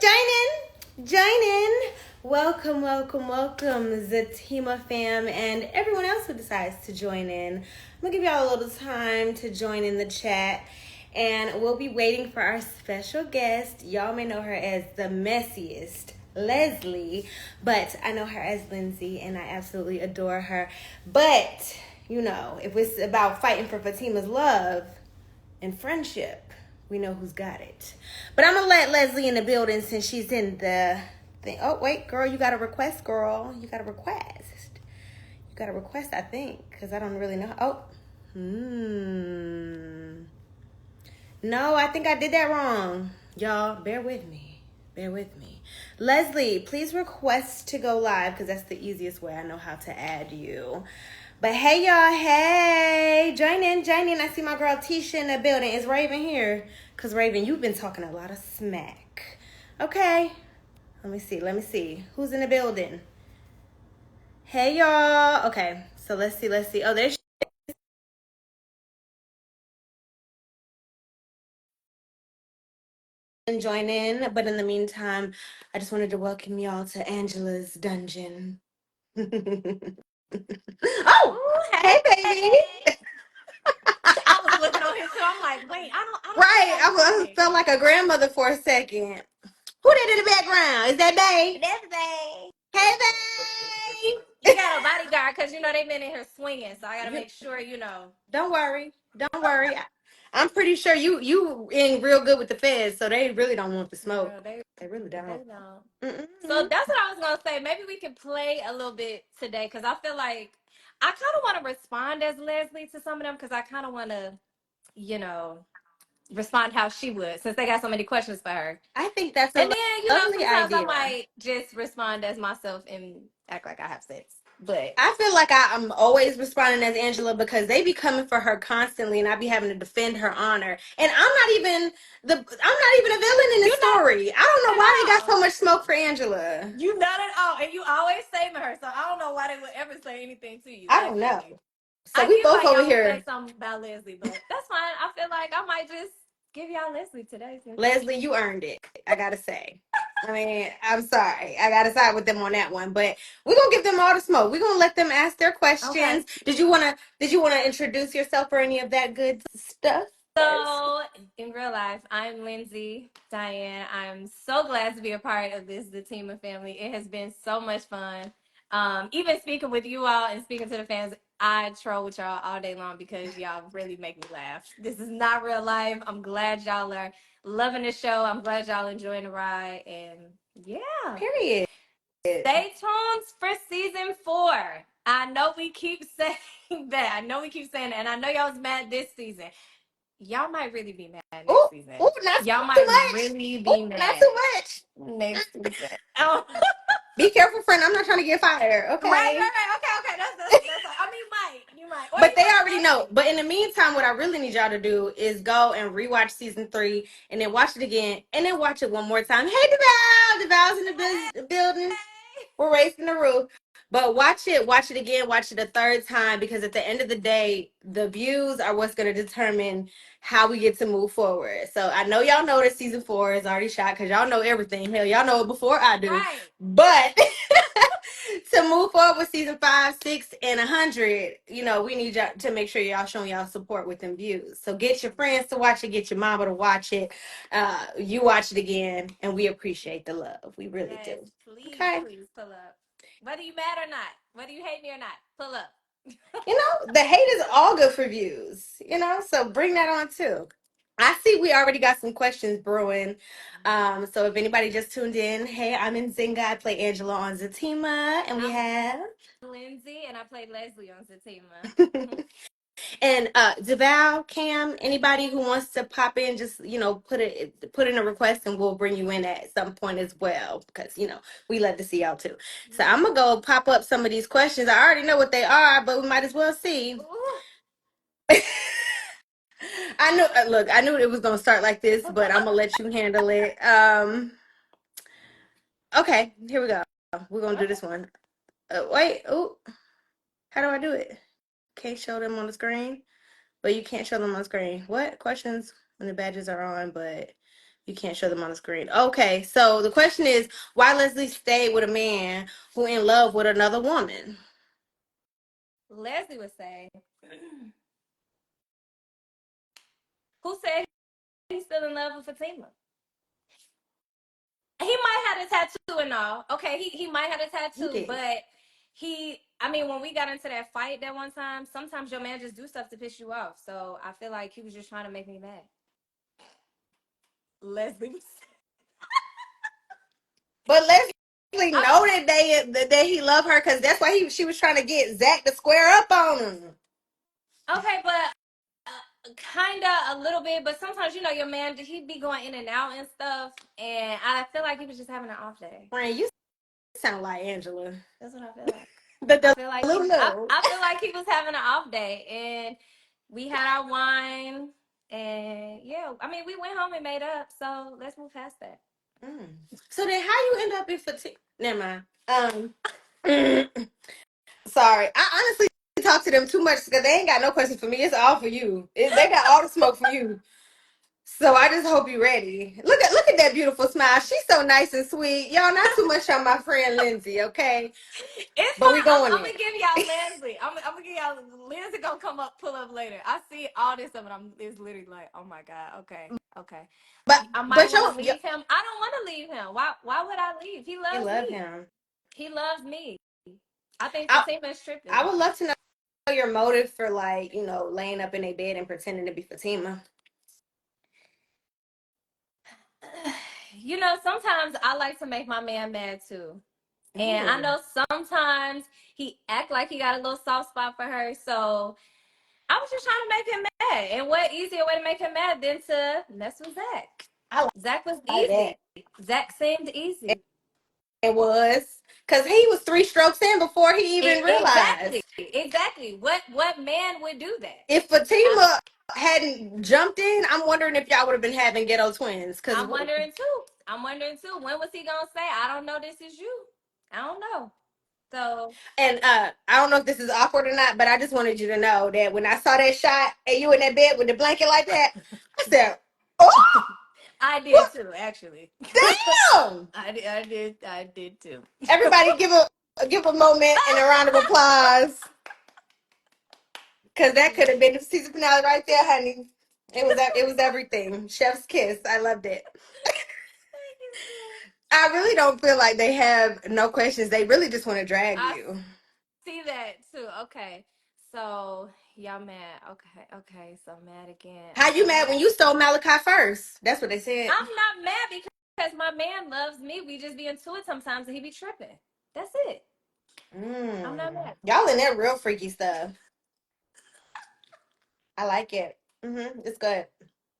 Join in. Welcome, ZATIMA fam, and everyone else who decides to join in. I'm gonna give y'all a little time to join in the chat, and we'll be waiting for our special guest. Y'all may know her as the messiest, Leslie, but I know her as Lindsay, and I absolutely adore her. But, you know, if it's about fighting for Fatima's love and friendship, we know who's got it. But I'm going to let Leslie in the building since she's in the thing. Oh, wait, girl, you got a request, girl. You got a request. You got a request, I think, because I don't really know. Oh, No, I think I did that wrong. Y'all, bear with me. Bear with me. Leslie, please request to go live because that's the easiest way I know how to add you. But hey, y'all, hey, join in. I see my girl Tisha in the building. Is Raven here? Because, Raven, you've been talking a lot of smack. Okay. Let me see. Who's in the building? Hey, y'all. Okay, so let's see. Oh, there's and join in. But in the meantime, I just wanted to welcome y'all to Angela's Dungeon. Oh, hey, baby. I was looking on his too. I'm like, wait, I don't Right, I felt like a grandmother for a second. Who that in the background? Is that Bae? That's Bay. Hey, Bae. You got a bodyguard because you know they've been in here swinging, so I gotta You, make sure you know. don't worry. I'm pretty sure you in real good with the feds, so they really don't want the smoke. Girl, They really don't. they don't. Mm-mm. So that's what I was gonna say. Maybe we could play a little bit today because I feel like I kind of want to respond as Leslie to some of them because I kind of want to, you know, respond how she would since they got so many questions for her. I think that's And a then, you know, lovely sometimes I idea. might just respond as myself and act like I have sex. But I feel like I'm always responding as Angela because they be coming for her constantly, and I be having to defend her honor. And I'm not even a villain in the you're not story. I don't know at why they got all. so much smoke for Angela. You not at all. And you always saving her. So I don't know why they would ever say anything to you. I I don't feel know. you. So I we get both why over y'all would say here. something about Leslie, but that's fine. I feel like I might just give y'all Leslie today. Leslie, you earned it. I gotta say. I mean, I'm sorry. I gotta side with them on that one, but we're gonna give them all the smoke. We're gonna let them ask their Okay. questions. Did you wanna introduce yourself or any of that good stuff first? So, in real life, I'm Lindsay, Diane. I'm so glad to be a part of this ZATIMA family. It has been so much fun. Even speaking with you all and speaking to the fans, I troll with y'all all day long because y'all really make me laugh. This is not real life. I'm glad y'all are loving the show. I'm glad y'all enjoying the ride. And yeah, Period. stay tuned for season 4. I know we keep saying that. And I know y'all was mad this season. Y'all might really be mad next Ooh, season. ooh, not Y'all too might much. really Ooh, be not mad too much. next season. Oh. Be careful, friend. I'm not trying to get fired, okay? Right. Okay. That's. I mean, you might, or But you they might already love know. it. But in the meantime, what I really need y'all to do is go and rewatch season 3 and then watch it again and then watch it one more time. Hey, DeVal! DeVal's in the building. We're raising the roof. But watch it again, watch it a third time because at the end of the day, the views are what's going to determine how we get to move forward. So I know y'all know that season 4 is already shot because y'all know everything. Hell, y'all know it before I do. Right. But to move forward with season 5, 6, and 100, we need y'all to make sure y'all showing y'all support with them views. So get your friends to watch it, get your mama to watch it. You watch it again, and we appreciate the love. We really Yes, do. please, Okay. please pull up. Whether you mad or not, whether you hate me or not, pull up. The hate is all good for views, so bring that on too. I see we already got some questions brewing. So if anybody just tuned in, hey, I'm Nzinga. I play Angela on ZATIMA, and we have Lindsay, and I played Leslie on ZATIMA. and Deval, Cam, anybody who wants to pop in, just put in a request, and we'll bring you in at some point as well because we love to see y'all too. So I'm gonna go pop up some of these questions. I already know what they are, but we might as well see. I knew it was gonna start like this, but I'm gonna let you handle it. Okay, here we go. We're gonna do this one. Wait, oh, how do I do it? Can't show them on the screen, but you can't show them on screen. What questions when the badges are on, but You can't show them on the screen. Okay, so the question is, why Leslie stayed with a man who in love with another woman? Leslie would say, who said he's still in love with Fatima? He might have a tattoo and all. Okay, he might have a He tattoo, did. but I mean, when we got into that fight that one time, sometimes your man just do stuff to piss you off. So I feel like he was just trying to make me mad. Leslie. But Leslie know that he loved her because that's why she was trying to get Zach to square up on him. Okay, but kind of a little bit, but sometimes your man he'd be going in and out and stuff, and I feel like he was just having an off day. Friend, you sound like Angela. That's what I feel like. The I feel like little. I feel like he was having an off day, and we had our wine, and yeah, I mean we went home and made up. So let's move past that. Mm. So then, how you end up in fatigue? Never mind. Sorry, I honestly talk to them too much because they ain't got no questions for me. It's all for you. They got all the smoke for you. So I just hope you're ready. Look at that beautiful smile. She's so nice and sweet. Y'all not too much on my friend Lindsay, okay? It's But fine. we going I'm there. gonna give y'all Leslie. I'm gonna give y'all Lindsay gonna pull up later. I see all this stuff, and it's literally like, oh my god. Okay. I might But want to leave him. I don't want to leave him. Why would I leave? He you loves love me. him. He loves me. I think I Fatima's tripping. I would love to know your motive for laying up in a bed and pretending to be Fatima. Sometimes I like to make my man mad too. And I Ooh. know sometimes he act like he got a little soft spot for her. So I was just trying to make him mad. And what easier way to make him mad than to mess with Zach? I Zach was like that. easy. Zach seemed easy. It was because he was 3 strokes in before he even realized. Exactly. What man would do that? If Fatima hadn't jumped in, I'm wondering if y'all would have been having ghetto twins. I'm wondering too. When was he gonna say, I don't know, this is you? I don't know. So and I don't know if this is awkward or not, but I just wanted you to know that when I saw that shot and you in that bed with the blanket like that, I said, "Oh, I did what? too, actually. Damn!" I did too. Everybody give a moment and a round of applause because that could have been the season finale right there, honey. It was everything. Chef's kiss. I loved it. I really don't feel like they have no questions. They really just want to drag I you. see that too. Okay. So y'all mad. Okay. So mad again. How you mad when you stole Malachi first? That's what they said. I'm not mad because my man loves me. We just be into it sometimes and he be tripping. That's it. I'm not mad. Y'all in there real freaky stuff. I like it. It's good.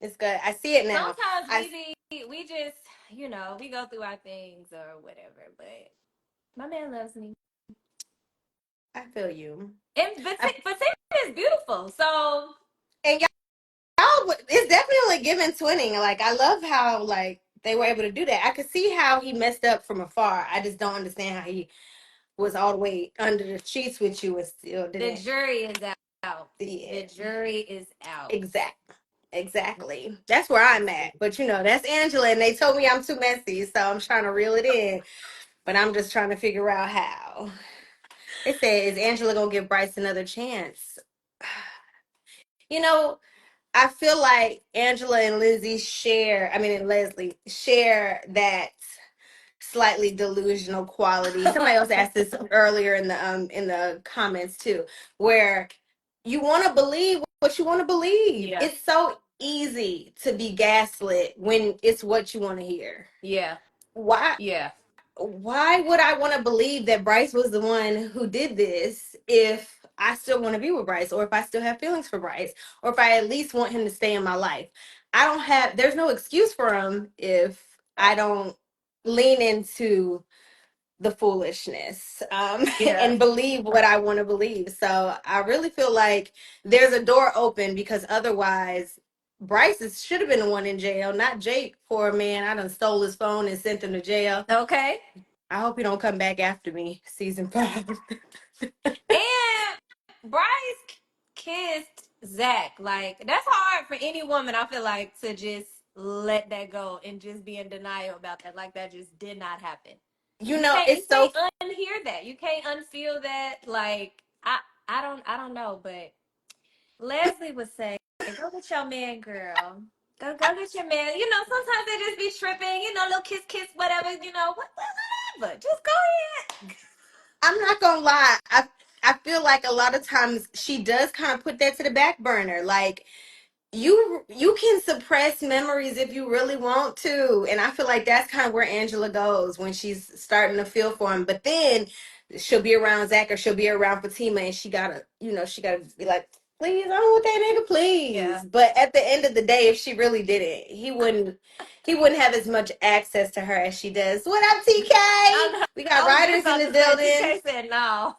It's good. I see it now. Sometimes we just, we go through our things or whatever, but my man loves me. I feel you. And Fatima is beautiful. So And y'all, it's definitely giving twinning. Like I love how they were able to do that. I could see how he messed up from afar. I just don't understand how he was all the way under the sheets with you and still the didn't. jury is out. Yeah, The jury is out. exactly. That's where I'm at. But that's Angela, and they told me I'm too messy, so I'm trying to reel it in. But I'm just trying to figure out how. It says, is Angela gonna give Bryce another chance? You know, I feel like Angela and Lindsay and Leslie share that slightly delusional quality. Somebody else asked this earlier in the comments too, where you want to believe what you want to believe. Yeah. It's so easy to be gaslit when it's what you want to hear. Yeah. Why? Yeah. Why would I want to believe that Bryce was the one who did this if I still want to be with Bryce, or if I still have feelings for Bryce, or if I at least want him to stay in my life? There's no excuse for him if I don't lean into the foolishness Yeah. and believe what I want to believe. So I really feel like there's a door open because otherwise Bryce should have been the one in jail, not Jake. Poor man, I done stole his phone and sent him to jail. Okay. I hope he don't come back after me, season 5. And Bryce kissed Zach. Like, that's hard for any woman, I feel like, to just let that go and just be in denial about that, like that just did not happen. You You know, can't it's so unhear that. You can't unfeel that. Like I don't know, but Leslie would say, "Go get your man, girl. Go get your man." You know, sometimes they just be tripping. You know, little kiss, whatever. You know, whatever. Just go ahead. I'm not gonna lie. I feel like a lot of times she does kind of put that to the back burner. Like you can suppress memories if you really want to, and I feel like that's kind of where Angela goes when she's starting to feel for him. But then she'll be around Zach or she'll be around Fatima, and she gotta be like, please, I don't want that nigga, please. Yeah. But at the end of the day, if she really did it, he wouldn't have as much access to her as she does. What up, TK? We got I was just writers in about the to say, building. TK said no.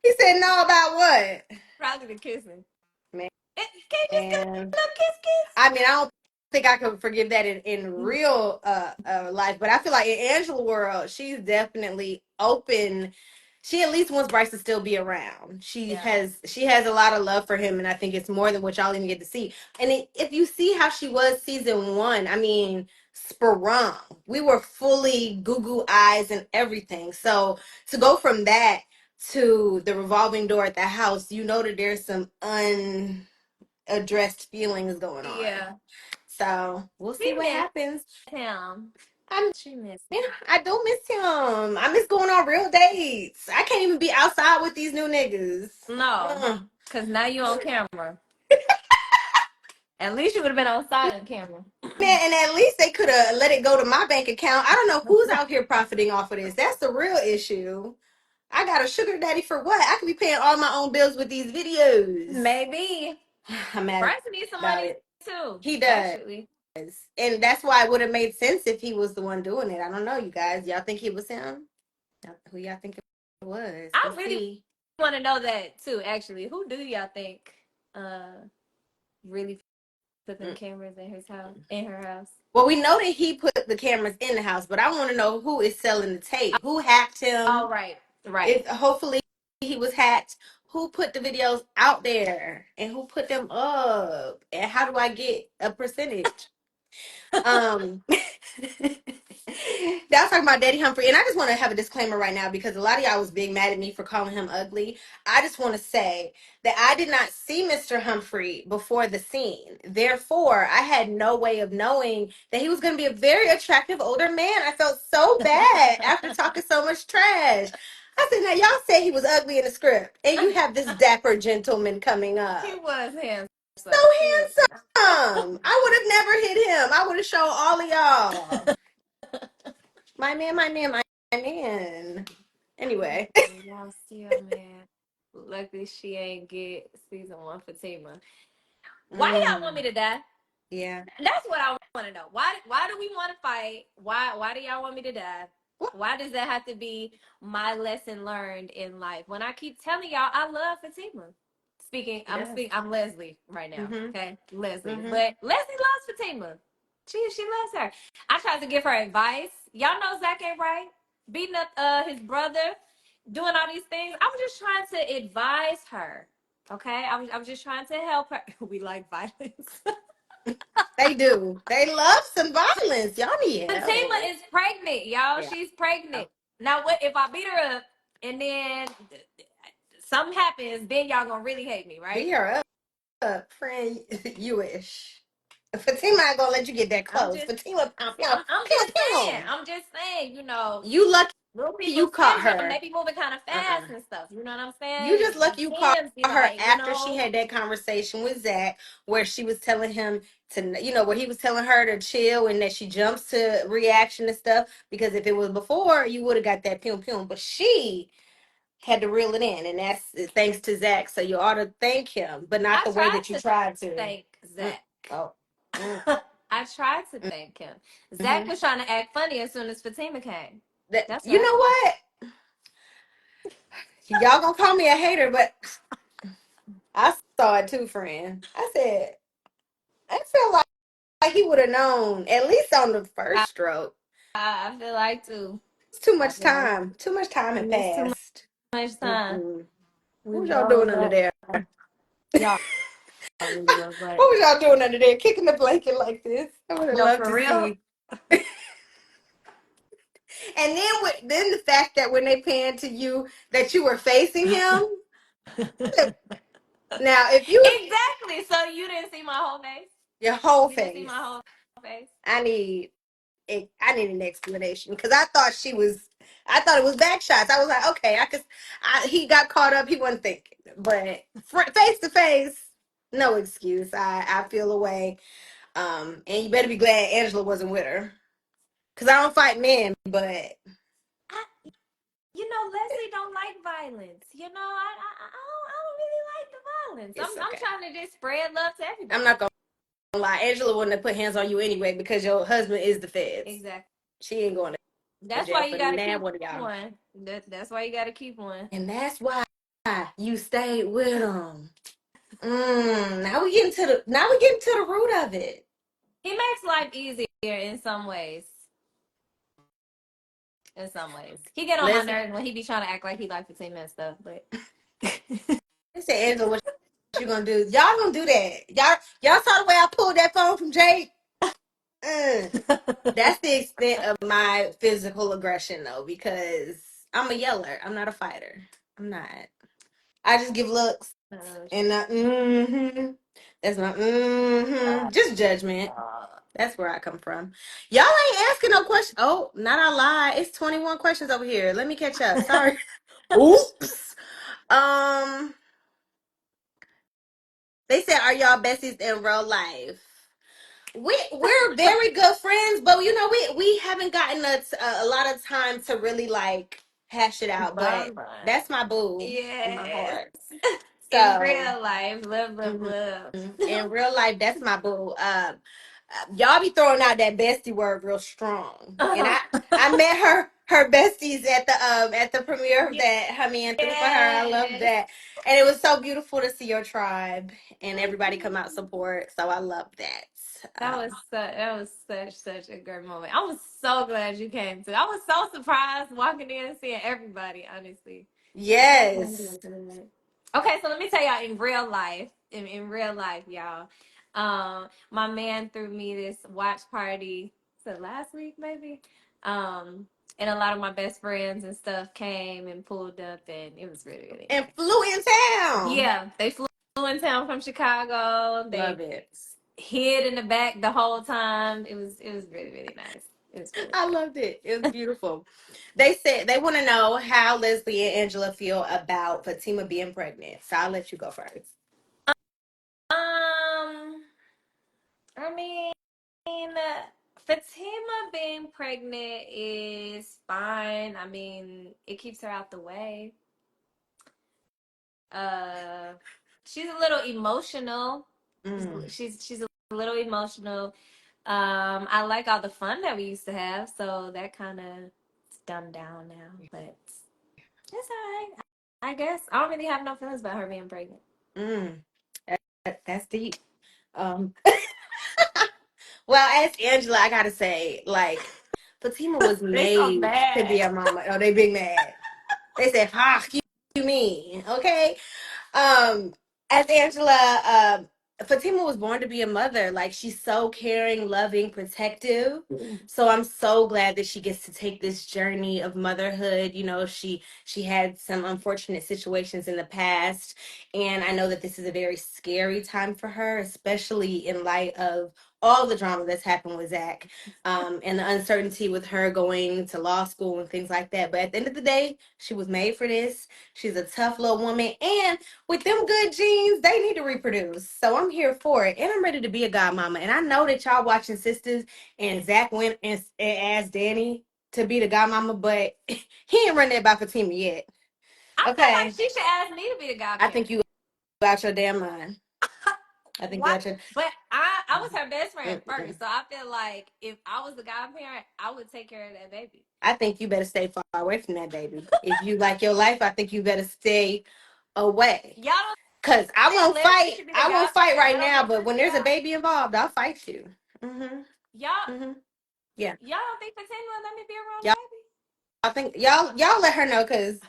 He said no about what? Probably the kissing. Man. Can you just give me a little kiss? I mean, I don't think I could forgive that in real life, but I feel like in Angela world, she's definitely open. She at least wants Bryce to still be around. Yeah. She has a lot of love for him, and I think it's more than what y'all even get to see. And if you see how she was season 1, I mean, sprung. We were fully goo goo eyes and everything. So to go from that to the revolving door at the house, you know that there's some addressed feelings going on. Yeah. So we'll see She what missed happens. him. I'm She missed yeah, him. I do miss him. I miss going on real dates. I can't even be outside with these new niggas. No, because now you on camera. At least you would have been on silent camera. Man, and at least they could have let it go to my bank account. I don't know who's out here profiting off of this. That's the real issue. I got a sugar daddy for what? I could be paying all my own bills with these videos. Maybe. I'm mad Bryce needs some about money it. too. He does. Actually. And that's why it would have made sense if he was the one doing it. I don't know, you guys. Y'all think it was him? Who y'all think it was? I We'll really see. want to know that too, actually. Who do y'all think really put them cameras in his house, in her house? Well, we know that he put the cameras in the house, but I want to know who is selling the tape. Who hacked Oh, him? right. Right. If hopefully he was hacked. Who put the videos out there and who put them up? And how do I get a percentage? Um, that's talking about Daddy Humphrey, and I just want to have a disclaimer right now because a lot of y'all was being mad at me for calling him ugly. I just want to say that I did not see Mr. Humphrey before the scene. Therefore, I had no way of knowing that he was going to be a very attractive older man. I felt so bad after talking so much trash. I said, now y'all say he was ugly in the script, and you have this dapper gentleman coming He up. was handsome. So He was. handsome. I would have never hit him. I would have shown all of y'all. My man, my man, my man. Anyway. Y'all still mad. Luckily, she ain't get season 1 for Fatima. Why y'all want me to die? Yeah. That's what I want to know. Why do we want to fight? Why do y'all want me to die? What? Why does that have to be my lesson learned in life? When I keep telling y'all I love Fatima. I'm Leslie right now. Mm-hmm. Okay. Leslie. Mm-hmm. But Leslie loves Fatima. She loves her. I tried to give her advice. Y'all know Zach ain't right. Beating up his brother, doing all these things. I was just trying to advise her. Okay. I was just trying to help her. We like violence. They do. They love some violence. Y'all need Fatima help. is pregnant, y'all. Yeah. She's pregnant. Now, what if I beat her up and then something happens? Then y'all gonna really hate me, right? Be her up, friend. You wish. Fatima ain't gonna let you get that I'm close. just, Fatima, I'm pew, just saying. pew. I'm just saying. You know, You lucky little people you caught syndrome. They her. be moving kind of Uh-uh. fast and stuff. You know what I'm You saying? just lucky you caught Hands be her like, you after she know. had that conversation with Zach, where she was telling him to, where he was telling her to chill and that she jumps to reaction and stuff. Because if it was before, you would have got that pum pum. But she had to reel it in, and that's thanks to Zach. So you ought to thank him, but not I the way tried that you to tried to. thank Mm. Zach. Oh. Mm. I tried to thank him. Zach Mm-hmm. was trying to act funny as soon as Fatima came. That, That's you right. know what? Y'all gonna call me a hater, but I saw it too, friend. I said I feel like he would have known at least on the first stroke. I feel like too. It's too I much feel like time. Too much time had it's too passed. much time. Mm-mm. We What y'all doing rolled under up. there? Y'all really was, but What was y'all doing under there, kicking the blanket like this? I would have no, loved for to real. see. And then the fact that when they panned to you that you were facing him. Now, if you Exactly. So you didn't see my whole face. your whole You didn't see face, my whole face. I need an explanation because I thought it was back shots. I was like, okay, he got caught up. He wasn't thinking, but face to face, no excuse. I feel away. And you better be glad Angela wasn't with her because I don't fight men, but I, Leslie don't like violence. I don't really like the violence. it's I'm okay. trying to just spread love to I'm everybody. not gonna lie. Angela wouldn't have put hands on you anyway because your husband is the feds. Exactly. She ain't going to That's jail why for you got to now keep one of y'all. one. That's why you got to keep one. And that's why you stayed with him. Now we getting to the root of it. He makes life easier in some ways. In some ways, he get on my Leslie, nerves when he be trying to act like he like Fatima and stuff. But they said, Angela, what you gonna do? Y'all gonna do that? Y'all saw the way I pulled that phone from Jake. That's the extent of my physical aggression, though, because I'm a yeller. I'm not a fighter. I'm not. I just give looks and that's my just judgment. That's where I come from. Y'all ain't asking no questions. Oh, not I lie. It's 21 questions over here. Let me catch up. Sorry. Oops. Um, they said, "Are y'all besties in real life?" We're very good friends, but we haven't gotten a lot of time to really like hash it out. But that's my boo in my yes, heart. in So real life, love. in real life, that's my boo. Y'all be throwing out that bestie word real strong, and I met her besties at the premiere of that Hummy and through for her. I love Yes. that, and it was so beautiful to see your tribe and everybody come out support. So I love that. That was such a great moment. I was so glad you came to. I was so surprised walking in and seeing everybody. Honestly, Yes. okay, so let me tell y'all in real life. In real life, y'all. My man threw me this watch party. So last week maybe. And a lot of my best friends and stuff came and pulled up, and it was really really And nice. flew in town. Yeah, they flew in town from Chicago. Love They it. hid in the back the whole time. It was really really nice. It was really I nice. loved it. It was beautiful. They said they want to know how Leslie and Angela feel about Fatima being pregnant. So I'll let you go first. I mean, Fatima being pregnant is fine. I mean, it keeps her out the way. Uh, she's a little emotional. Mm. She's a little emotional. I like all the fun that we used to have, so that kind of dumbed down now. But it's all right. I guess I don't really have no feelings about her being pregnant. Mm. That's deep. Um, well, as Angela, I gotta say, like, Fatima was They so made to be mad. a mama. Oh, they big mad. They said, "Fuck you mean?" Okay. Um, as Angela, Fatima was born to be a mother. Like she's so caring, loving, protective. So I'm so glad that she gets to take this journey of motherhood. She had some unfortunate situations in the past, and I know that this is a very scary time for her, especially in light of all the drama that's happened with Zach, and the uncertainty with her going to law school and things like that. But at the end of the day, she was made for this. She's a tough little woman, and with them good genes, they need to reproduce. So I'm here for it. And I'm ready to be a godmama. And I know that y'all watching Sisters and Zach went and asked Danny to be the godmama, but he ain't run that by Fatima yet. I feel like Okay. she should ask me to be the I think godparent. you out your damn mind. I think you What? out your But I was her best friend Mm-mm. first, so I feel like if I was the godparent, I would take care of that baby. I think you better stay far away from that baby. If you like your life, I think you better stay away. Y'all don't Cause I think won't Leslie fight. should be the I won't fight godparent? right That don't now, make but sense when to there's a y'all. baby involved, I'll fight you. Mhm. Y'all Mhm. Yeah. y'all don't think Fatima will let me be around the Y'all baby? I think y'all let her know cuz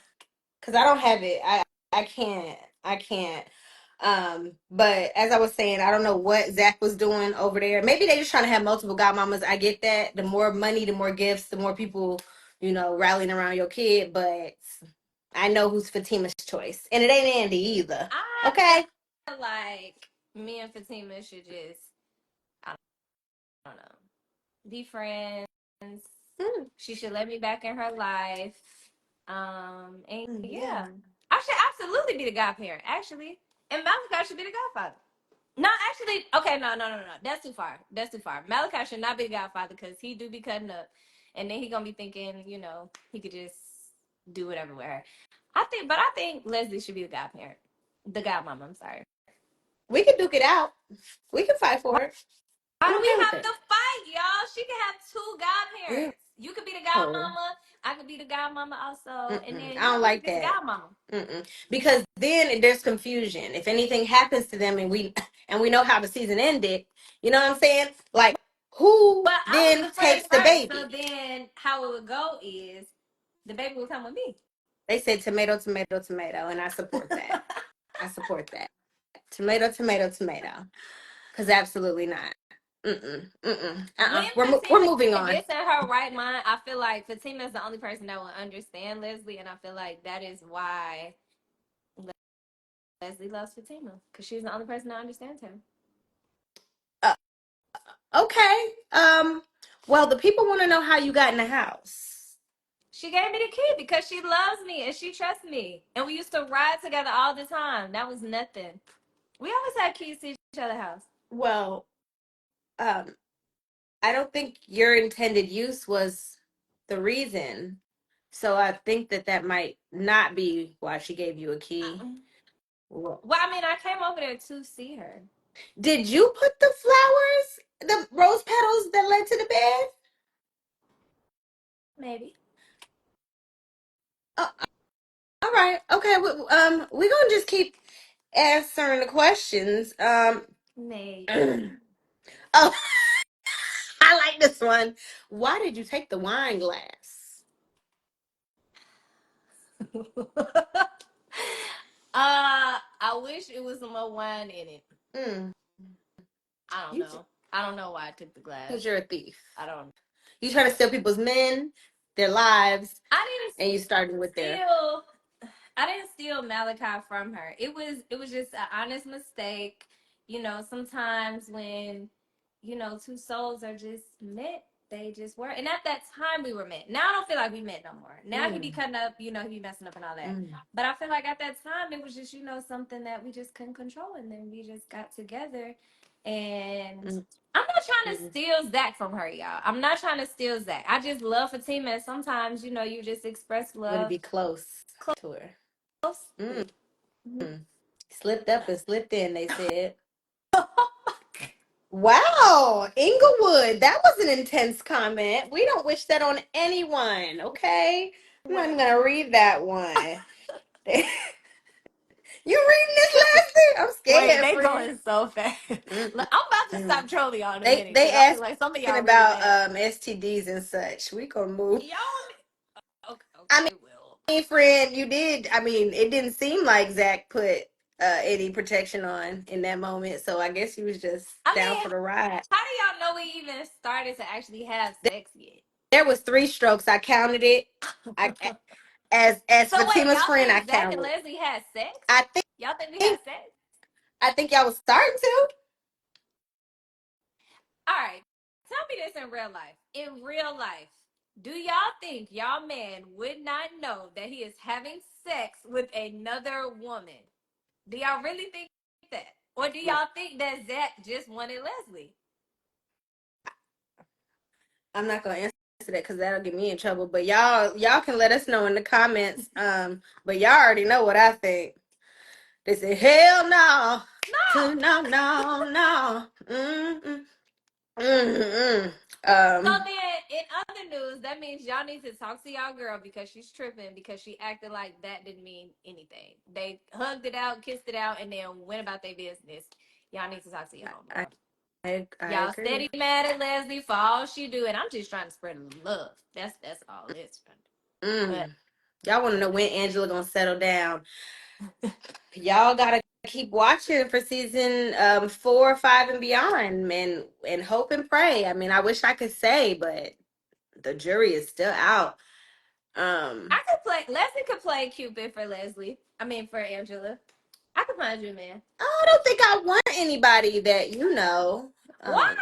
I don't have it. I can't. I can't. But as I was saying, I don't know what Zach was doing over there. Maybe they just trying to have multiple godmamas. I get that. The more money, the more gifts, the more people, rallying around your kid. But I know who's Fatima's choice, and it ain't Andy either. Okay. I feel like me and Fatima should just, I don't know, be friends. She should let me back in her life. And yeah, I should absolutely be the godparent, actually. And Malachi should be the godfather. No, actually, okay, no. That's too far. That's too far. Malachi should not be the godfather because he do be cutting up. And then he gonna be thinking, he could just do whatever with her. I think Leslie should be the godparent. The godmama, I'm sorry. We can duke it out. We can fight for it. Why I'm do we okay with have it. to fight, y'all? She can have two godparents. You could be the godmama. I could be the godmama also. And then I don't like be the that. godmama. Because then there's confusion. If anything happens to them and we know how the season ended, you know what I'm saying? Like, who But I was then the takes first the birth, baby? so then how it would go is the baby will come with me. They said tomato, tomato, tomato, and I support that. I support that. Tomato, tomato, tomato. Because absolutely not. When We're Fatima moving on. gets in her right mind, I feel like Fatima is the only person that will understand Leslie, and I feel like that is why Leslie loves Fatima because she's the only person that understands her. Okay. Well, the people want to know how you got in the house. She gave me the key because she loves me and she trusts me, and we used to ride together all the time. That was nothing. We always had keys to each other's house. Well, um, I don't think your intended use was the reason. So I think that might not be why she gave you a key. Well, I mean, I came over there to see her. Did you put the flowers, the rose petals that led to the bed? Maybe. Oh, all right. Okay. We're gonna just keep answering the questions. Maybe. Oh, I like this one. Why did you take the wine glass? I wish it was some more wine in it. Mm. I don't know. I don't know why I took the glass. Because you're a thief. I don't. You try to steal people's men, their lives, I didn't. and you started with their. I didn't steal Malachi from her. It was just an honest mistake. Sometimes when two souls are just met, they just were. And at that time we were met. Now I don't feel like we met no more. Now he be cutting up, he be messing up and all that. But I feel like at that time it was just, something that we just couldn't control, and then we just got together. And I'm not trying to steal Zach from her, y'all. I'm not trying to steal Zach. I just love Fatima, and sometimes, you just express love. Want to be close to her. Close. Slipped up and slipped in, they said. Wow, Inglewood, that was an intense comment. We don't wish that on anyone, okay? I'm not even gonna read that one. You reading this last thing? I'm scared. Wait, they friend. going so fast. Look, I'm about to stop trolling y'all in a minute. They I feel asked like some of y'all really about mad. STDs and such. We gonna move. Y'all, okay, I mean, friend, you did. I mean, it didn't seem like Zach put any protection on in that moment, so I guess he was just down for the ride. How do y'all know we even started to actually have sex yet? There was 3 strokes. I counted it. As so Fatima's wait, y'all friend, I think Zach counted. and Leslie had sex? I think Y'all think we had sex? I think y'all was starting to. All right, tell me this in real life. In real life, do y'all think y'all man would not know that he is having sex with another woman? Do y'all really think that? Or do y'all think that Zach just wanted Leslie? I'm not gonna answer that because that'll get me in trouble. But y'all can let us know in the comments. But y'all already know what I think. They say hell no, no, no. So then, in other news, that means y'all need to talk to y'all girl because she's tripping because she acted like that didn't mean anything. They hugged it out, kissed it out, and then went about their business. Y'all need to talk to y'all girl. Y'all agree. steady mad at Leslie for all she do, and I'm just trying to spread love. That's all it's. But Y'all want to know when Angela gonna settle down? Y'all gotta keep watching for season 4, 5, and beyond, and hope and pray. I mean, I wish I could say, but the jury is still out. I could play. Leslie could play Cupid for Leslie. I mean, for Angela. I could find you a man. I don't think I want anybody that Why? Um,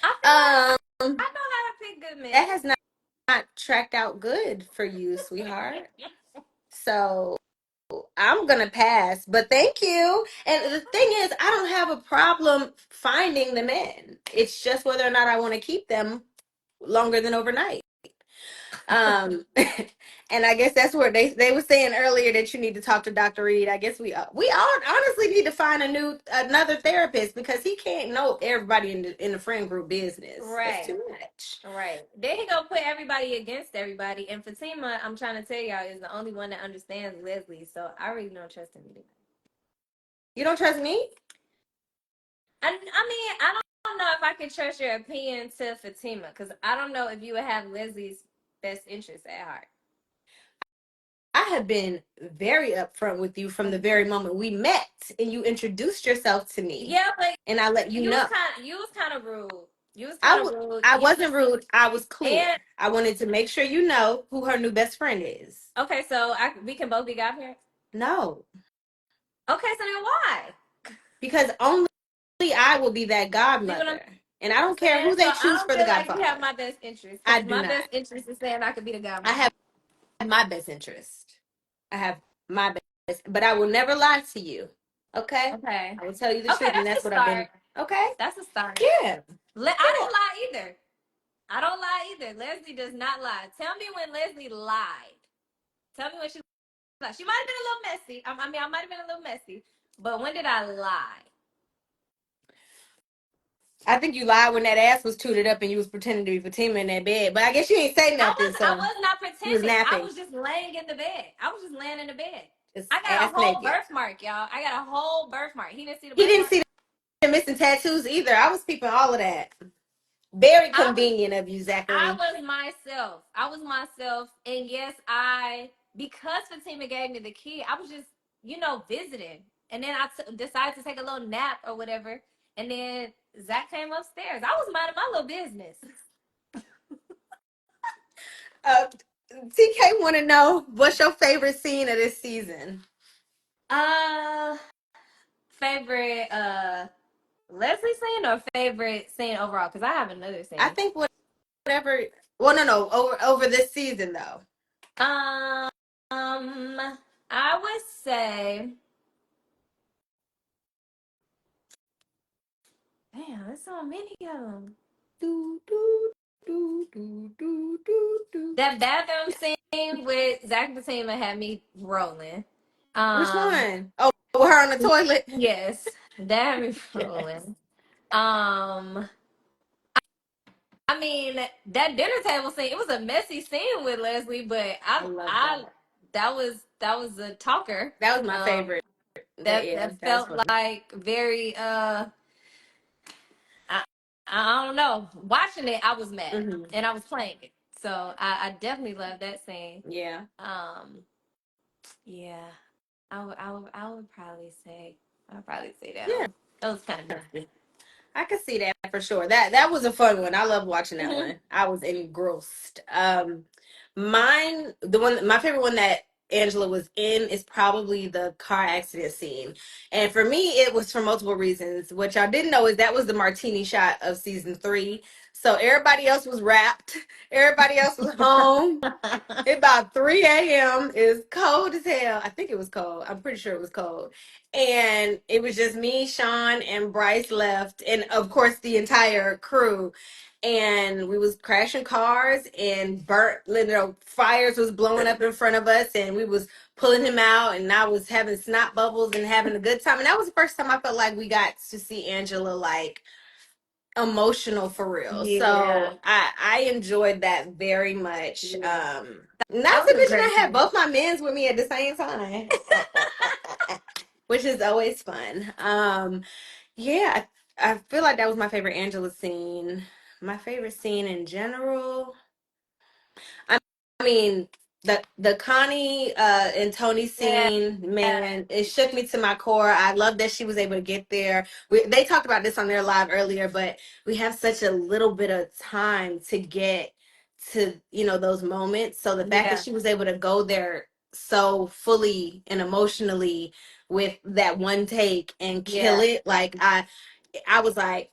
I feel like um, I know how to pick good men. that has not tracked out good for you, sweetheart. So I'm gonna pass, but thank you. And the thing is, I don't have a problem finding the men. It's just whether or not I want to keep them longer than overnight. Um, and I guess that's where they were saying earlier that you need to talk to Dr. Reed. I guess we all honestly need to find another therapist because he can't know everybody in the friend group business. That's Right. too much. Right. Then he gonna put everybody against everybody. And Fatima, I'm trying to tell y'all, is the only one that understands Leslie. So I really don't trust him either. You don't trust me? I mean, I don't know if I can trust your opinion to Fatima because I don't know if you would have Leslie's best interest at heart. I have been very upfront with you from the very moment we met and you introduced yourself to me. Yeah, but and I let you know. You was kind of rude. You was kind of rude. I wasn't rude. I was clear. And I wanted to make sure you know who her new best friend is. okay, so we can both be godparents? No. Okay, so then why? Because only I will be that godmother. And I don't care who they choose for the I don't feel like godfather. you have my best interest. I Because do my not. best interest is saying I could be the godmother. I have my best interest. I have my best, but I will never lie to you. Okay? Okay. I will tell you the truth, and That's that's a what I've been. start. Okay? That's a start. Yeah. I don't lie either. I don't lie either. Leslie does not lie. Tell me when Leslie lied. Tell me when she lied. She might have been a little messy. I mean, I might have been a little messy. But when did I lie? I think you lied when that ass was tooted up and you was pretending to be Fatima in that bed. But I guess you ain't say nothing. I was not pretending. You was napping. I was just laying in the bed. I was just laying in the bed. Just I got a whole naked. birthmark, y'all. I got a whole birthmark. He didn't see the He birthmark? didn't see the missing tattoos either. I was peeping all of that. Very convenient of you, Zachary. I was myself. And yes, because Fatima gave me the key, I was just, visiting. And then I decided to take a little nap or whatever. And then Zach came upstairs. I was minding my little business. TK want to know, what's your favorite scene of this season? Favorite Leslie scene or favorite scene overall? Because I have another scene. I think whatever. Well, no, over this season though. I would say, damn, there's so many of them. That bathroom scene with Zach and Fatima had me rolling. Which one? Oh, with her on the toilet? Yes, that had me rolling. I mean, that dinner table scene, it was a messy scene with Leslie, but that was a talker. That was my favorite. That felt like very I don't know. Watching it, I was mad, and I was playing it, so I definitely love that scene. Yeah. Yeah. I would probably say that. Yeah. That was kind of good. I could see that for sure. That was a fun one. I love watching that one. I was engrossed. My favorite one that Angela was in is probably the car accident scene. And for me, it was for multiple reasons. What y'all didn't know is that was the martini shot of season 3. So everybody else was wrapped. Everybody else was home. It about 3 a.m. It's cold as hell. I think it was cold. I'm pretty sure it was cold. And it was just me, Sean, and Bryce left. And of course the entire crew. And we was crashing cars and fires was blowing up in front of us and we was pulling him out and I was having snot bubbles and having a good time. And that was the first time I felt like we got to see Angela like emotional for real. Yeah. So I enjoyed that very much. Yeah. Not to mention I had both my men's with me at the same time. Which is always fun. Yeah, I feel like that was my favorite Angela scene. My favorite scene in general. I mean, The Connie and Tony Yeah. scene, man, it shook me to my core. I love that she was able to get there. They talked about this on their live earlier, but we have such a little bit of time to get to, those moments. So the fact that Yeah. she was able to go there so fully and emotionally with that one take and kill Yeah. it, like I was like,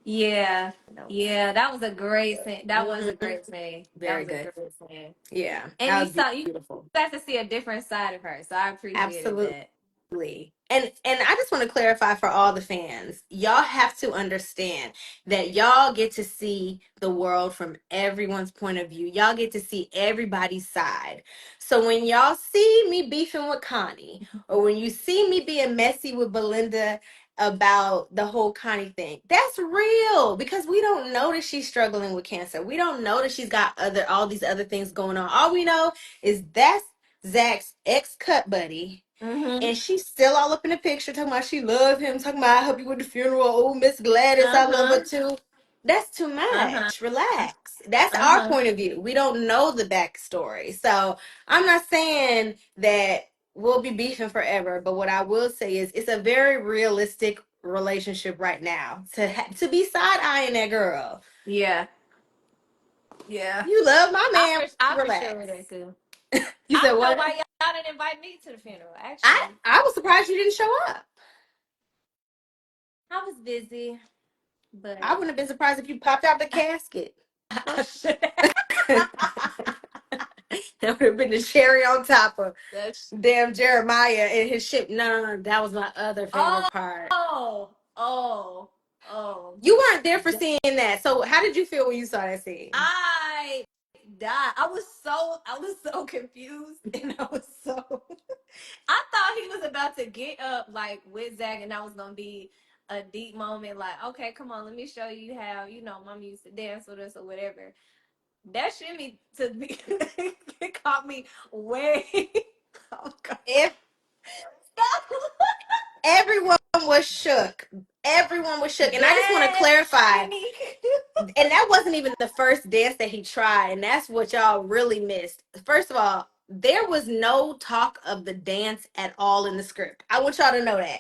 Yeah. no, Yeah. That was a great scene. That was a mhm, great scene. That very was a good. great scene. Yeah, And that you was saw you beautiful. got to see a different side of her. So I appreciated Absolutely. that. And I just want to clarify for all the fans. Y'all have to understand that y'all get to see the world from everyone's point of view. Y'all get to see everybody's side. So when y'all see me beefing with Connie, or when you see me being messy with Belinda about the whole Connie thing, that's real because we don't know that she's struggling with cancer. We don't know that she's got all these other things going on. All we know is that's Zach's ex cut buddy, Mm-hmm. and she's still all up in the picture talking about she love him, talking about I help you with the funeral. Oh, Miss Gladys, I love her Uh-huh. too. That's too Uh-huh. much. Relax. That's our Uh-huh. point of view. We don't know the backstory. So I'm not saying that we'll be beefing forever, but what I will say is it's a very realistic relationship right now to be side eyeing that girl. Yeah. Yeah. You love my I man. for I for sure Relax. would that too. You I said don't know what? why y'all didn't invite me to the funeral. I Actually, I was surprised you didn't show up. I was busy, I but wouldn't have been surprised if you popped out the casket. oh shit. That would have been the cherry on top of That's damn Jeremiah and his ship. No, no, no. That was my other favorite oh part. oh oh oh. You weren't there for seeing that. So how did you feel when you saw that scene? I died. I was so confused, and I was so. I thought he was about to get up like with Zach, and that was gonna be a deep moment. Like, okay, come on, let me show you how Mom used to dance with us or whatever. That shimmy took me. It caught me way. Oh God. If everyone was shook. Everyone was shook. And I just want to That clarify, shimmy. and that wasn't even the first dance that he tried, and that's what y'all really missed. First of all, there was no talk of the dance at all in the script. I want y'all to know that.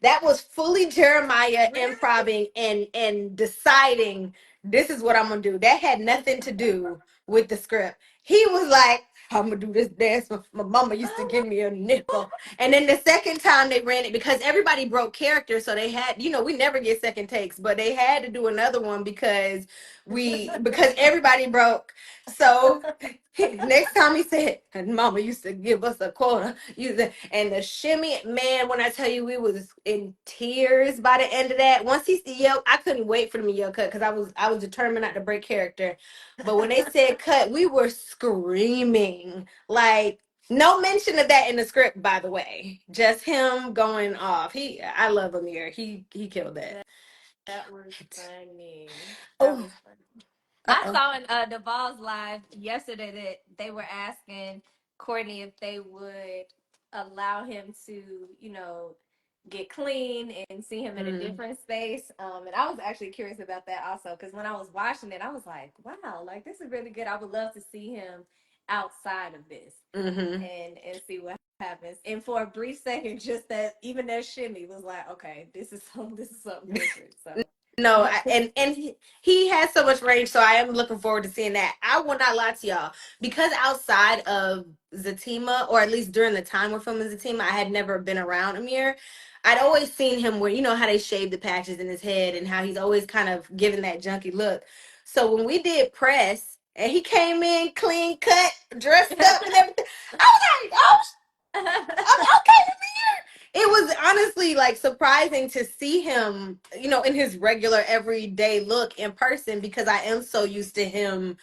That was fully Jeremiah Really? improvising and deciding this is what I'm gonna do. That had nothing to do with the script. He was like, I'm gonna do this dance. My mama used to give me a nickel. And then the second time they ran it, because everybody broke character, so they had, we never get second takes, but they had to do another one because everybody broke. So next time he said, and Mama used to give us a quota. And the shimmy, man, when I tell you we was in tears by the end of that. Once he yelled, I couldn't wait for them to yell cut because I was determined not to break character. But when they said cut, we were screaming. Like, no mention of that in the script, by the way. Just him going off. I love Amir. He killed that. That was funny. That Oh, was funny. I uh-oh. saw in Duvall's live yesterday that they were asking Courtney if they would allow him to, get clean and see him in a Mm, different space. And I was actually curious about that also because when I was watching it, I was like, wow, like this is really good. I would love to see him outside of this mm-hmm. and see what happens. And for a brief second, just that even that shimmy was like, okay, this is something different. So No, and he has so much range, so I am looking forward to seeing that. I will not lie to y'all, because outside of ZATIMA, or at least during the time we're filming ZATIMA, I had never been around Amir. I'd always seen him where how they shave the patches in his head and how he's always kind of giving that junky look. So when we did press and he came in clean cut, dressed up and everything, I was like, oh, okay, it was honestly like surprising to see him, in his regular everyday look in person because I am so used to him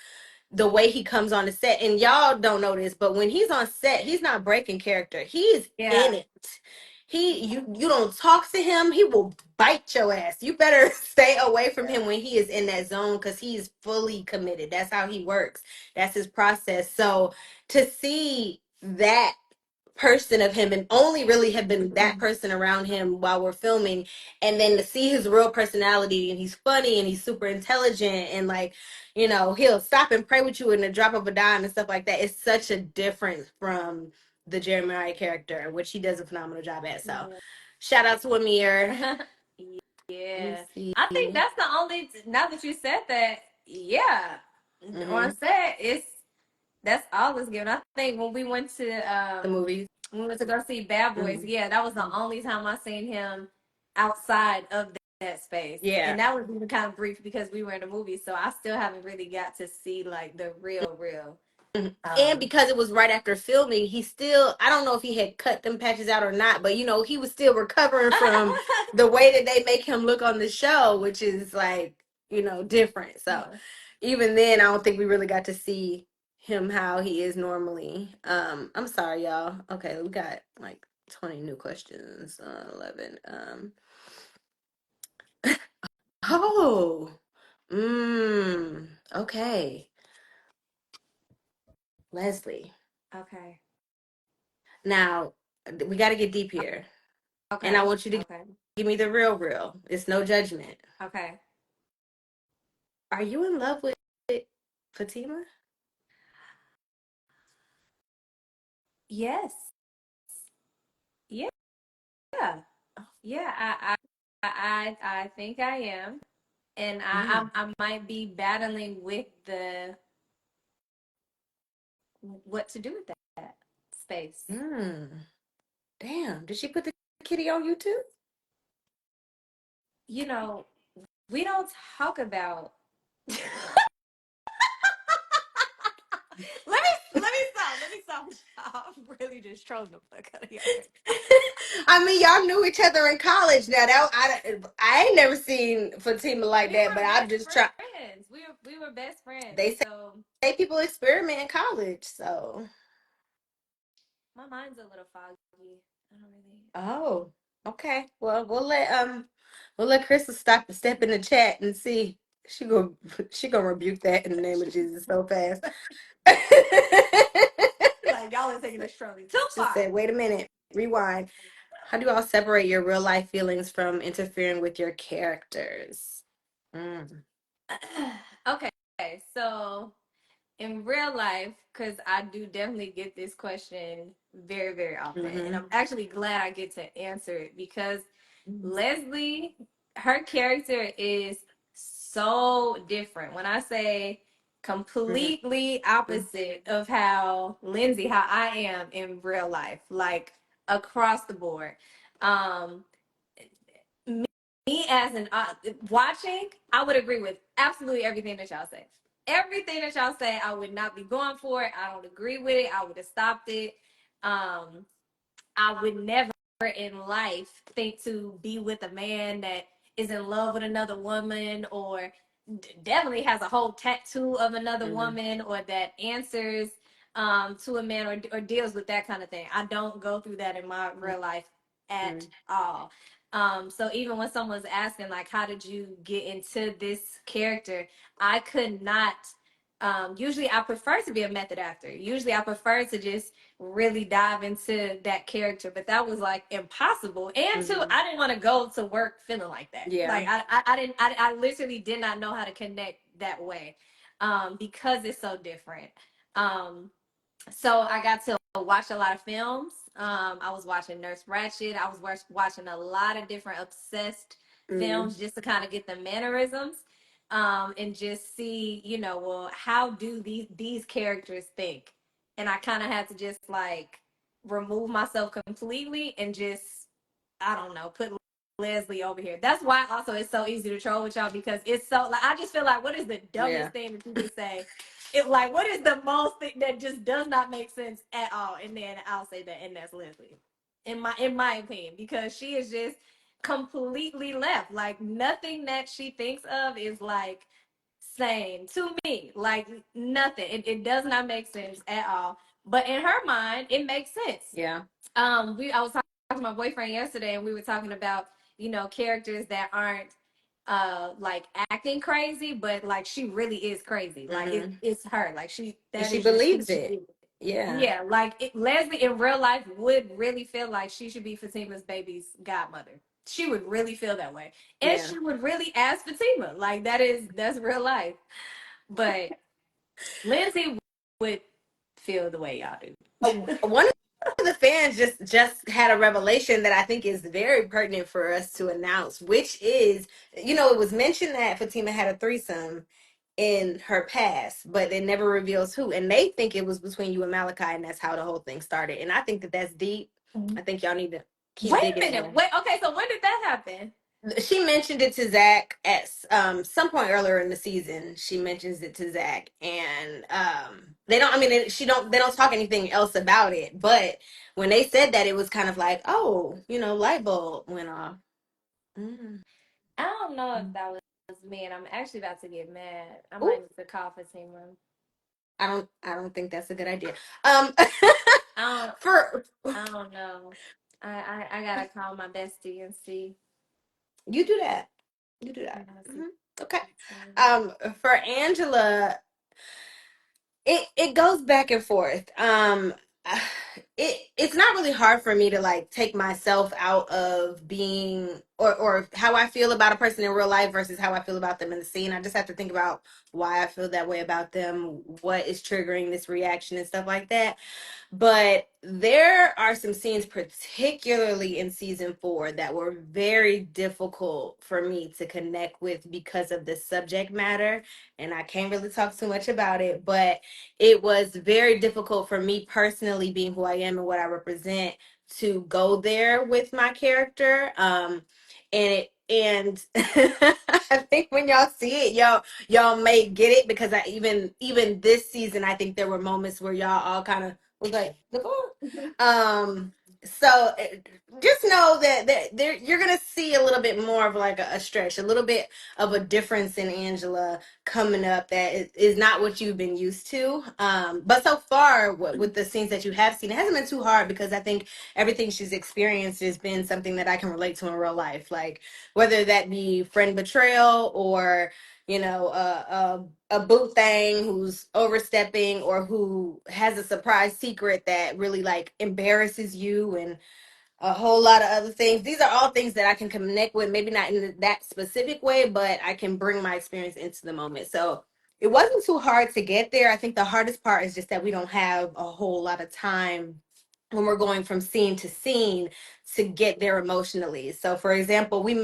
the way he comes on the set. And y'all don't know this, but when he's on set, he's not breaking character. He's in yeah, it. You don't talk to him, he will bite your ass. You better stay away from him when he is in that zone because he's fully committed. That's how he works. That's his process. So to see that person of him and only really have been that person around him while we're filming, and then to see his real personality, and he's funny and he's super intelligent, and like, you know, he'll stop and pray with you in the drop of a dime and stuff like that. It's such a difference from the Jeremiah character, which he does a phenomenal job at. So shout out to Amir. Yeah, I think that's the only. Now that you said that, yeah, on set, that's all it's given. I think when we went to The movies, when we went to go see Bad Boys, yeah, that was the only time I seen him outside of that space. Yeah. And that was even kind of brief because we were in the movie, so I still haven't really got to see like the real. And because it was right after filming, he still, I don't know if he had cut them patches out or not, but you know, he was still recovering from the way that they make him look on the show, which is like, you know, different. So even then, I don't think we really got to see him how he is normally. I'm sorry, y'all. Okay, we got like 20 new questions. 11. Oh. Okay. Leslie. Okay. Now, we got to get deep here. Okay. And I want you to give me the real. It's no judgment. Okay. Are you in love with Fatima? Yes. Yeah. Yeah. I think I am, and I might be battling with the what to do with that space. Damn. Did she put the kitty on YouTube? You know, we don't talk about. Let me stop. I'm really just trolling the fuck out of you. I mean, y'all knew each other in college. Now that I ain't never seen Fatima like that, but I'm just trying. We were best friends. They say people experiment in college, so my mind's a little foggy. I don't really. Oh, okay. Well, we'll let Crystal step in the chat and see. She gonna rebuke that in the name of Jesus so fast. Like y'all are taking this trolley too far. She said, "Wait a minute, rewind. How do y'all separate your real life feelings from interfering with your characters?" Okay, so in real life, because I do definitely get this question very, very often, and I'm actually glad I get to answer it because Leslie, her character is so different. When I say completely opposite of how Lindsay, how I am in real life, like across the board. Me as an watching, I would agree with absolutely everything that y'all say. Everything that y'all say, I would not be going for it. I don't agree with it. I would have stopped it. I would never in life think to be with a man that is in love with another woman or definitely has a whole tattoo of another woman or that answers to a man or deals with that kind of thing. I don't go through that in my real life at all. So even when someone's asking like, how did you get into this character? I could not. Usually I prefer to be a method actor. Usually I prefer to just really dive into that character, but that was like impossible. And two, I didn't want to go to work feeling like that. Yeah. Like I literally did not know how to connect that way. Because it's so different. So I got to watch a lot of films. I was watching Nurse Ratched. I was watching a lot of different obsessed films just to kind of get the mannerisms. And just see, you know, well, how do these characters think? And I kind of had to just like remove myself completely and just, I don't know, put Leslie over here. That's why also it's so easy to troll with y'all because it's so like I just feel like what is the dumbest thing that you can say? It like what is the most thing that just does not make sense at all? And then I'll say that, and that's Leslie, in my opinion, because she is just completely left. Like nothing that she thinks of is like sane to me. Like nothing. It does not make sense at all. But in her mind, it makes sense. Yeah. I was talking to my boyfriend yesterday, and we were talking about characters that aren't like acting crazy, but like she really is crazy. Like it's her. Like she believes it. Yeah. Yeah, like Leslie in real life would really feel like she should be Fatima's baby's godmother. She would really feel that way, and Yeah. she would really ask Fatima. Like that's real life. But Lindsay would feel the way y'all do. One of the fans just had a revelation that I think is very pertinent for us to announce, which is, it was mentioned that Fatima had a threesome in her past, but it never reveals who. And they think it was between you and Malachi, and that's how the whole thing started. And I think that that's deep. I think y'all need to keep Wait a digging in minute. there. Wait. Okay. So when did that happen? She mentioned it to Zach at some point earlier in the season. She mentions it to Zach, and they don't. I mean, They don't talk anything else about it. But when they said that, it was kind of like, oh, light bulb went off. Mm. I don't know if that was me, and I'm actually about to get mad. I Ooh, might need to call Fatima. I don't think that's a good idea. I don't. For I don't know. I gotta call my bestie and see. you do that. You do I that. gotta see. Hmm. Okay. For Angela, it goes back and forth. It's not really hard for me to like take myself out of being or how I feel about a person in real life versus how I feel about them in the scene. I just have to think about why I feel that way about them, what is triggering this reaction and stuff like that. But there are some scenes, particularly in season 4, that were very difficult for me to connect with because of the subject matter. And I can't really talk too much about it, but it was very difficult for me personally, being who I am and what I represent, to go there with my character. And I think when y'all see it, y'all may get it, because I even this season, I think there were moments where y'all all kind of was like, the so just know that there you're gonna see a little bit more of like a stretch, a little bit of a difference in Angela coming up that is not what you've been used to. But so far, with the scenes that you have seen, it hasn't been too hard, because I think everything she's experienced has been something that I can relate to in real life, like whether that be friend betrayal or a boot thing who's overstepping, or who has a surprise secret that really like embarrasses you, and a whole lot of other things. These are all things that I can connect with, maybe not in that specific way, but I can bring my experience into the moment. So it wasn't too hard to get there. I think the hardest part is just that we don't have a whole lot of time when we're going from scene to scene to get there emotionally. So for example, we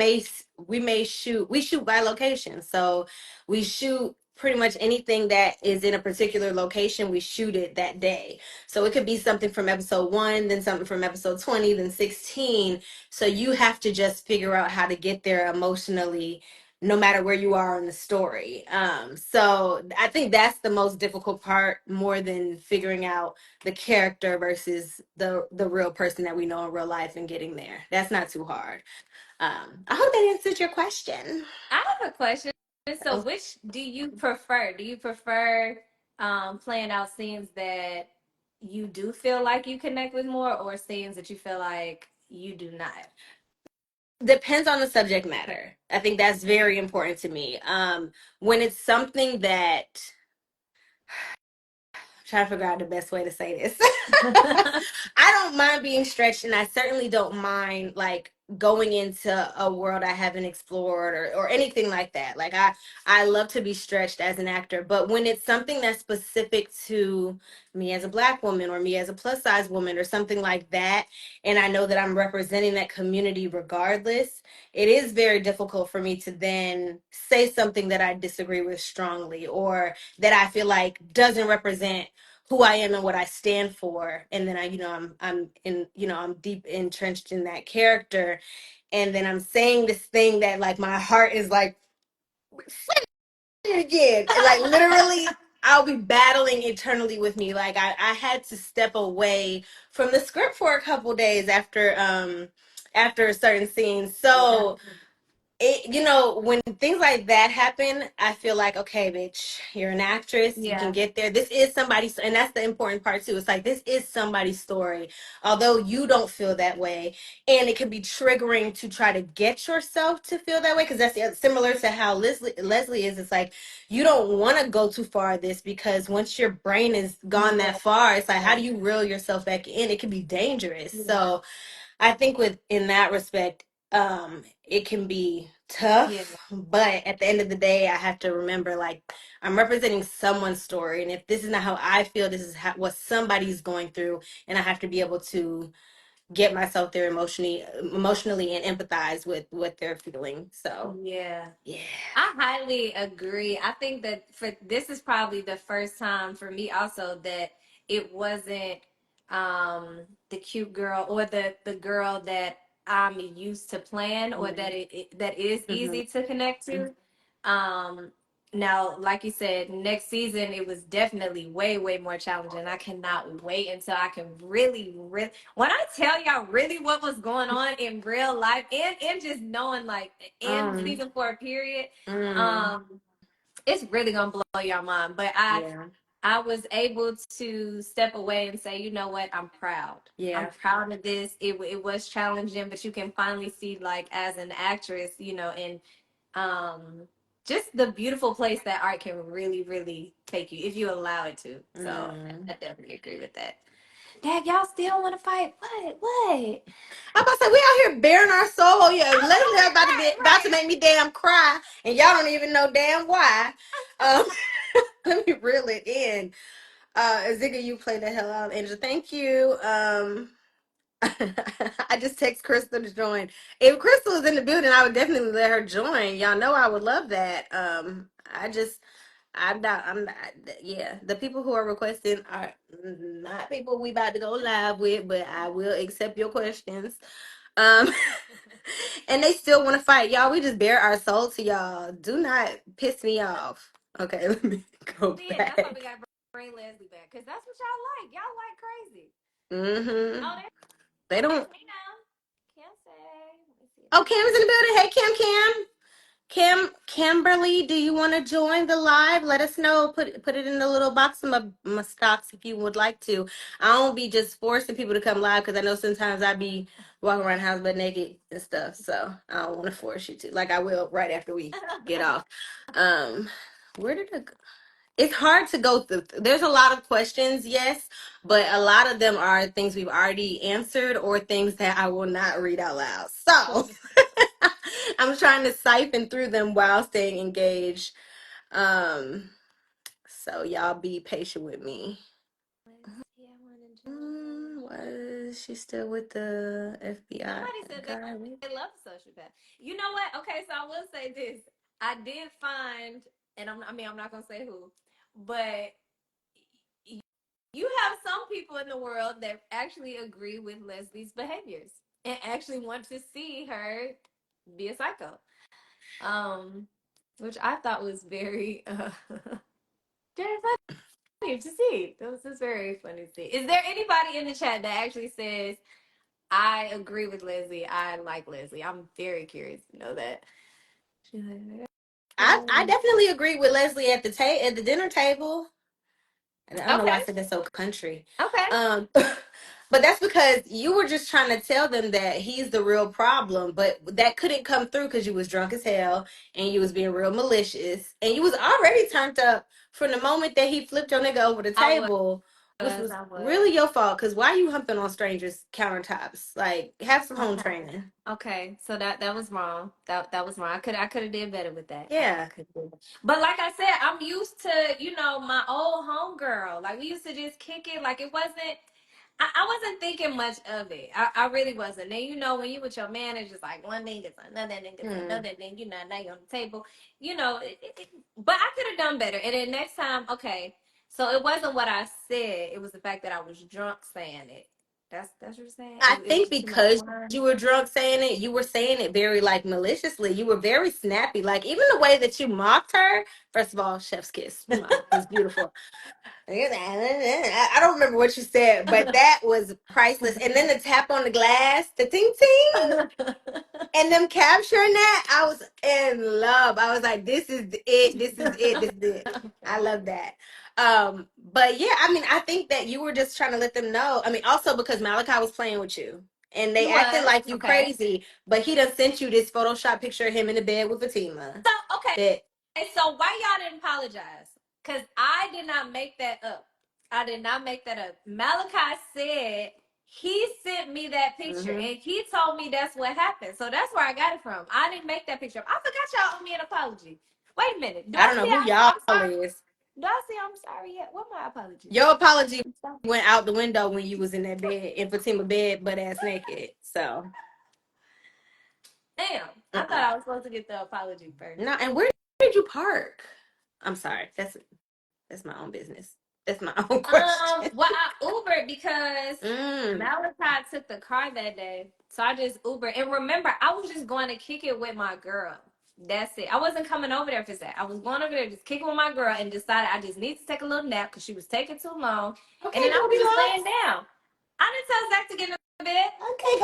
shoot by location. So we shoot pretty much anything that is in a particular location, we shoot it that day. So it could be something from episode 1, then something from episode 20, then 16. So you have to just figure out how to get there emotionally, no matter where you are in the story. So I think that's the most difficult part, more than figuring out the character versus the real person that we know in real life and getting there. That's not too hard. I hope that answered your question. I have a question. So, which do you prefer? Do you prefer playing out scenes that you do feel like you connect with more, or scenes that you feel like you do not? Depends on the subject matter. I think that's very important to me. When it's something that, trying to figure out the best way to say this. I don't mind being stretched, and I certainly don't mind like going into a world I haven't explored, or anything like that. Like I love to be stretched as an actor, but when it's something that's specific to me as a Black woman, or me as a plus size woman, or something like that, and I know that I'm representing that community regardless, it is very difficult for me to then say something that I disagree with strongly, or that I feel like doesn't represent who I am and what I stand for. And then I'm deep entrenched in that character. And then I'm saying this thing that like my heart is like, say it again. And, like literally I'll be battling internally with me. Like I had to step away from the script for a couple days after a certain scene. So when things like that happen, I feel like, okay, bitch, you're an actress. You can Yeah. get there. This is somebody's, and that's the important part too. It's like, this is somebody's story, although you don't feel that way. And it can be triggering to try to get yourself to feel that way. Because similar to how Leslie is. It's like, you don't want to go too far this, because once your brain is gone Yeah. that far, it's like, how do you reel yourself back in? It can be dangerous. Yeah. So I think in that respect, it can be Yeah. tough, but at the end of the day, I have to remember, like, I'm representing someone's story, and if this is not how I feel, this is what somebody's going through, and I have to be able to get myself there emotionally, and empathize with what they're feeling. So, Yeah. yeah. I highly agree. I think that for this is probably the first time for me also that it wasn't the cute girl or the girl that I'm used to playing, or that that is Mm-hmm. easy to connect to. Um Now, like you said, next season it was definitely way, way more challenging. I cannot wait until I can really, really, when I tell y'all really what was going on in real life, and just knowing like in Um, season 4 period, mm, um, it's really gonna blow your mind. But yeah, I was able to step away and say, you know what, I'm proud. I'm yeah. proud of this. It was challenging, but you can finally see, like, as an actress, and um just the beautiful place that art can really, really take you if you allow it to. So Mm. I definitely agree with that. Dad, y'all still want to fight? What? I'm about to say, we out here bearing our soul. Oh yeah, I know, Leslie about to right, make me damn cry, and y'all don't even know damn why. Um, let me reel it in. Nzinga, you played the hell out of Angel. Thank you. I just text Crystal to join. If Crystal is in the building, I would definitely let her join. Y'all know I would love that. I'm not, yeah. The people who are requesting are not people we about to go live with, but I will accept your questions. Um, and they still want to fight. Y'all, we just bare our soul to y'all. Do not piss me off. Okay, let me go see, and that's why we back. gotta bring Leslie back, because that's what y'all like. Y'all like crazy. Mm-hmm. Oh, They don't. there's me now. Can't say. Let me see if Oh, I Cam's in the building. Hey, Cam. Kimberly, do you want to join the live? Let us know. Put it in the little box of my stocks if you would like to. I don't be just forcing people to come live, because I know sometimes I be walking around the house butt naked and stuff. So I don't want to force you to. Like I will right after we get off. Um, where did it go? It's hard to go through. There's a lot of questions, yes, but a lot of them are things we've already answered, or things that I will not read out loud. So I'm trying to siphon through them while staying engaged. Um, so y'all be patient with me. Let's see. I want to join. Was she still with the FBI Somebody said guy? they love sociopath. You know what? Okay, so I will say this. I did find, and I'm not gonna say who, but you have some people in the world that actually agree with Leslie's behaviors and actually want to see her be a psycho. Um, which I thought was very very funny to see. It was just very funny to see. Is there anybody in the chat that actually says, I agree with Leslie, I like Leslie? I'm very curious to know that. I definitely agree with Leslie at the dinner table. And I don't know why I Okay. said that's so country. Okay. But that's because you were just trying to tell them that he's the real problem, but that couldn't come through because you was drunk as hell, and you was being real malicious, and you was already turned up from the moment that he flipped your nigga over the I was. table, which was I was. really your fault. Because why you humping on strangers' countertops? Like, have some home Okay. training. Okay. So that was wrong. That was wrong. I could have did better with that. I Yeah. could. But like I said, I'm used to, my old homegirl. Like, we used to just kick it. Like, it wasn't. I wasn't thinking much of it. I really wasn't. Then, when you with your man, it's just like one thing gets another thing gets Hmm. another thing. Now you're on the table. But I could have done better. And then next time, okay. So it wasn't what I said. It was the fact that I was drunk saying it. That's what you're saying. I It was think just too much because wine. you were drunk saying it, you were saying it very like maliciously. You were very snappy. Like even the way that you mocked her. First of all, chef's kiss. Mwah, was beautiful. I don't remember what you said, but that was priceless. And then the tap on the glass, the ting ting. and them capturing that, I was in love. I was like, this is it. This is it. This is it. I love that. But yeah, I mean, I think that you were just trying to let them know. I mean, also because Malachi was playing with you. And He they acting was like you okay. crazy, but he done sent you this Photoshop picture of him in the bed with Fatima. So okay, That so why y'all didn't apologize? Because I did not make that up. I did not make that up. Malachi said he sent me that picture and he told me that's what happened. So that's where I got it from. I didn't make that picture up. I forgot y'all owe me an apology. Wait a minute. Do I I don't know say who y'all I'm sorry? is. Do I say I'm sorry yet? What my apology? Your apology went out the window when you was in that bed, in Fatima bed, butt ass naked. So Damn. I thought I was supposed to get the apology first. no, and where did you park? I'm sorry. That's my own business. That's my own question. Well, I Ubered because Malachi took the car that day. So I just Ubered. And remember, I was just going to kick it with my girl. That's it. I wasn't coming over there for that. I was going over there just kicking with my girl and decided I just need to take a little nap because she was taking too long. Okay, And then I was just Goldilocks. laying down. I didn't tell Zach to get in the bed. Okay,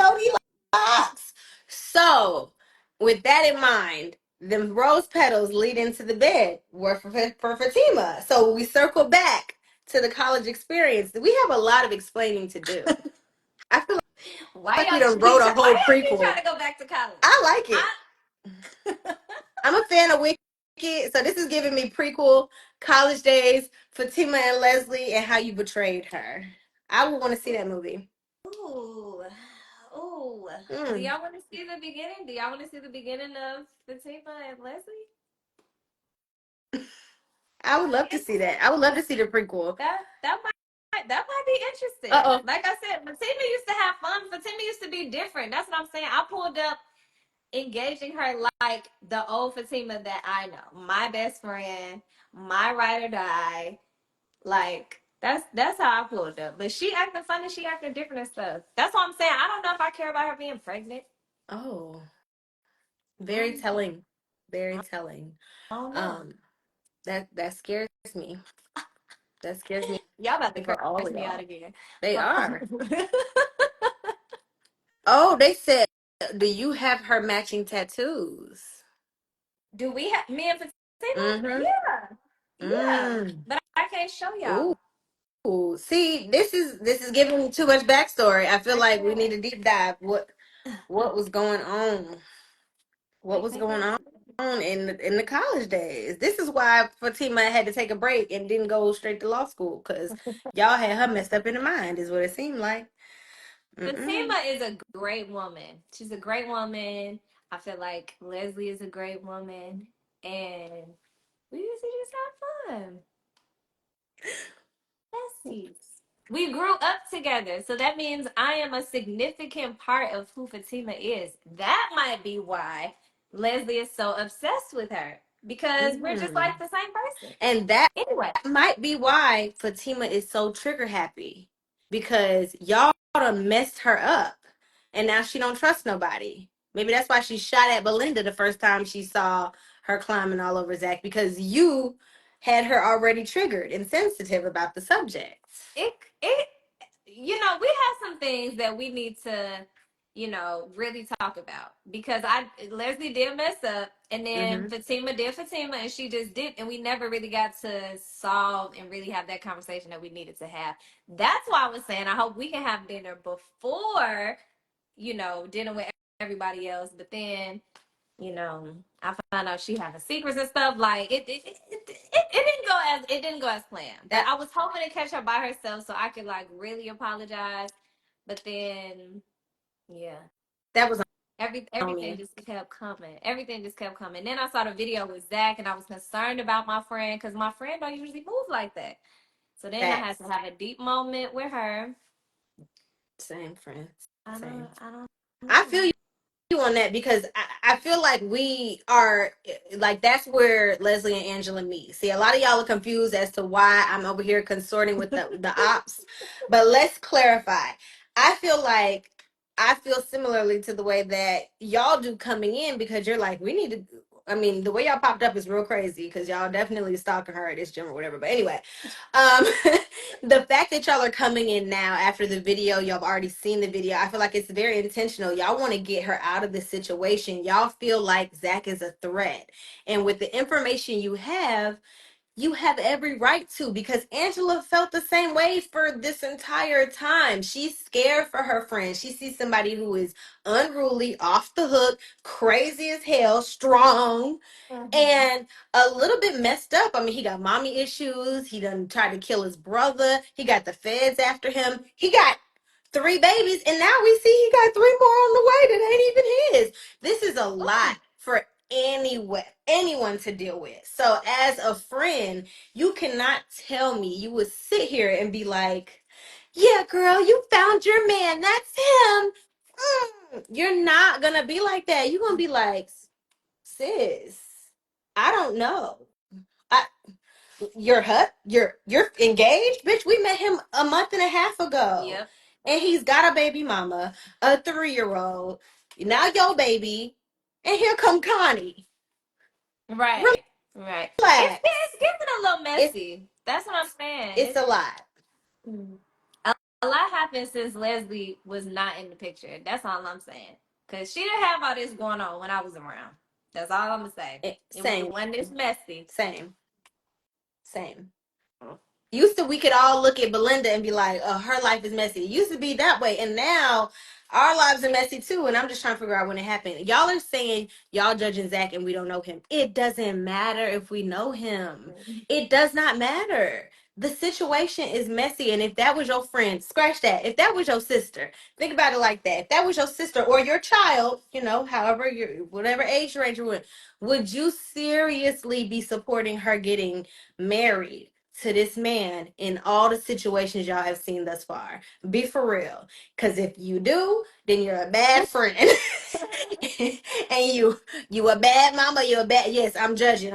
Goldilocks. So, with that in mind, them rose petals leading to the bed were for Fatima. So we circle back to the college experience. We have a lot of explaining to do. I feel Why like we y'all done wrote a whole keep trying prequel. to go back to college? I like it. I'm a fan of Wicked, so this is giving me prequel, college days, Fatima and Leslie, and how you betrayed her. I would want to see that movie. Ooh. Ooh. Do Mm. y'all want to see the beginning? Do y'all want to see the beginning of Fatima and Leslie? I would love to see that. I would love to see the prequel. That might be interesting. Uh-oh. Like I said, Fatima used to have fun. Fatima used to be different. That's what I'm saying. I pulled up engaging her like the old Fatima that I know. My best friend, my ride or die. Like that's how I pulled up. But she acting funny, she acting different and stuff. That's what I'm saying. I don't know if I care about her being pregnant. Oh, very telling. Very telling. I don't know. That scares me. That scares me Y'all about to for all curse of me out y'all. again. They are. Oh, they said, do you have her matching tattoos? Do we have me and Fatima? Mm-hmm. Yeah. Yeah. Mm. But I can't show Ooh. y'all. See, this is giving me too much backstory. I feel like we need a deep dive. What was going on? What was going on in the college days? This is why Fatima had to take a break and didn't go straight to law school because y'all had her messed up in the mind, is what it seemed like. Fatima is a great woman. She's a great woman. I feel like Leslie is a great woman. And we used to just have fun. Besties. We grew up together. So that means I am a significant part of who Fatima is. That might be why Leslie is so obsessed with her. Because we're just like the same person. And that Anyway. might be why Fatima is so trigger happy because y'all done messed her up and now she don't trust nobody. Maybe that's why she shot at Belinda the first time she saw her climbing all over Zach because you had her already triggered and sensitive about the subject. It we have some things that we need to really talk about because Leslie did mess up and then Fatima did Fatima and she just did and we never really got to solve and really have that conversation that we needed to have. That's why I was saying I hope we can have dinner before dinner with everybody else, but then I found out she having secrets and stuff. Like it didn't go as planned. But I was hoping to catch her by herself so I could like really apologize. But then, yeah, That was everything just kept coming. Everything just kept coming. Then I saw the video with Zach, and I was concerned about my friend because my friend don't usually move like that. So then I had to have a deep moment with her. Same friend. Same. I don't. I feel you on that because I feel like we are like that's where Leslie and Angela meet. See, a lot of y'all are confused as to why I'm over here consorting with the ops, but let's clarify. I feel similarly to the way that y'all do coming in because you're like we need to I mean, the way y'all popped up is real crazy because y'all definitely stalking her at this gym or whatever. But anyway, the fact that y'all are coming in now after the video, y'all have already seen the video. I feel like it's very intentional. Y'all want to get her out of this situation. Y'all feel like Zach is a threat. And with the information you have every right to, because Angela felt the same way for this entire time. She's scared for her friend. She sees somebody who is unruly, off the hook, crazy as hell, strong, and a little bit messed up. I mean, he got mommy issues. He done tried to kill his brother. He got the feds after him. He got 3 babies, and now we see he got 3 more on the way that ain't even his. This is a lot for anyone to deal with. So as a friend, you cannot tell me you would sit here and be like, yeah, girl, you found your man. That's him. You're not gonna be like that. You're gonna be like, sis, I don't know. I you're engaged, bitch. We met him a month and a half ago. Yep. And he's got a baby mama, a 3-year-old. Now your baby, and here come Connie. Right. Right. Relax. It's getting a little It's messy. That's what I'm saying. it's a lot. A lot happened since Leslie was not in the picture. That's all I'm saying. Cause she didn't have all this going on when I was around. That's all I'm gonna say. It Same. wasn't this messy. Same. Used to, we could all look at Belinda and be like, oh, her life is messy. It used to be that way. And now our lives are messy too. And I'm just trying to figure out when it happened. Y'all are saying y'all judging Zach and we don't know him. It doesn't matter if we know him. It does not matter. The situation is messy. And if that was your friend, scratch that. If that was your sister, think about it like that. If that was your sister or your child, however, whatever age range you're in, would you seriously be supporting her getting married to this man in all the situations y'all have seen thus far? Be for real. Because if you do, then you're a bad friend. And you a bad mama, you're a bad, yes, I'm judging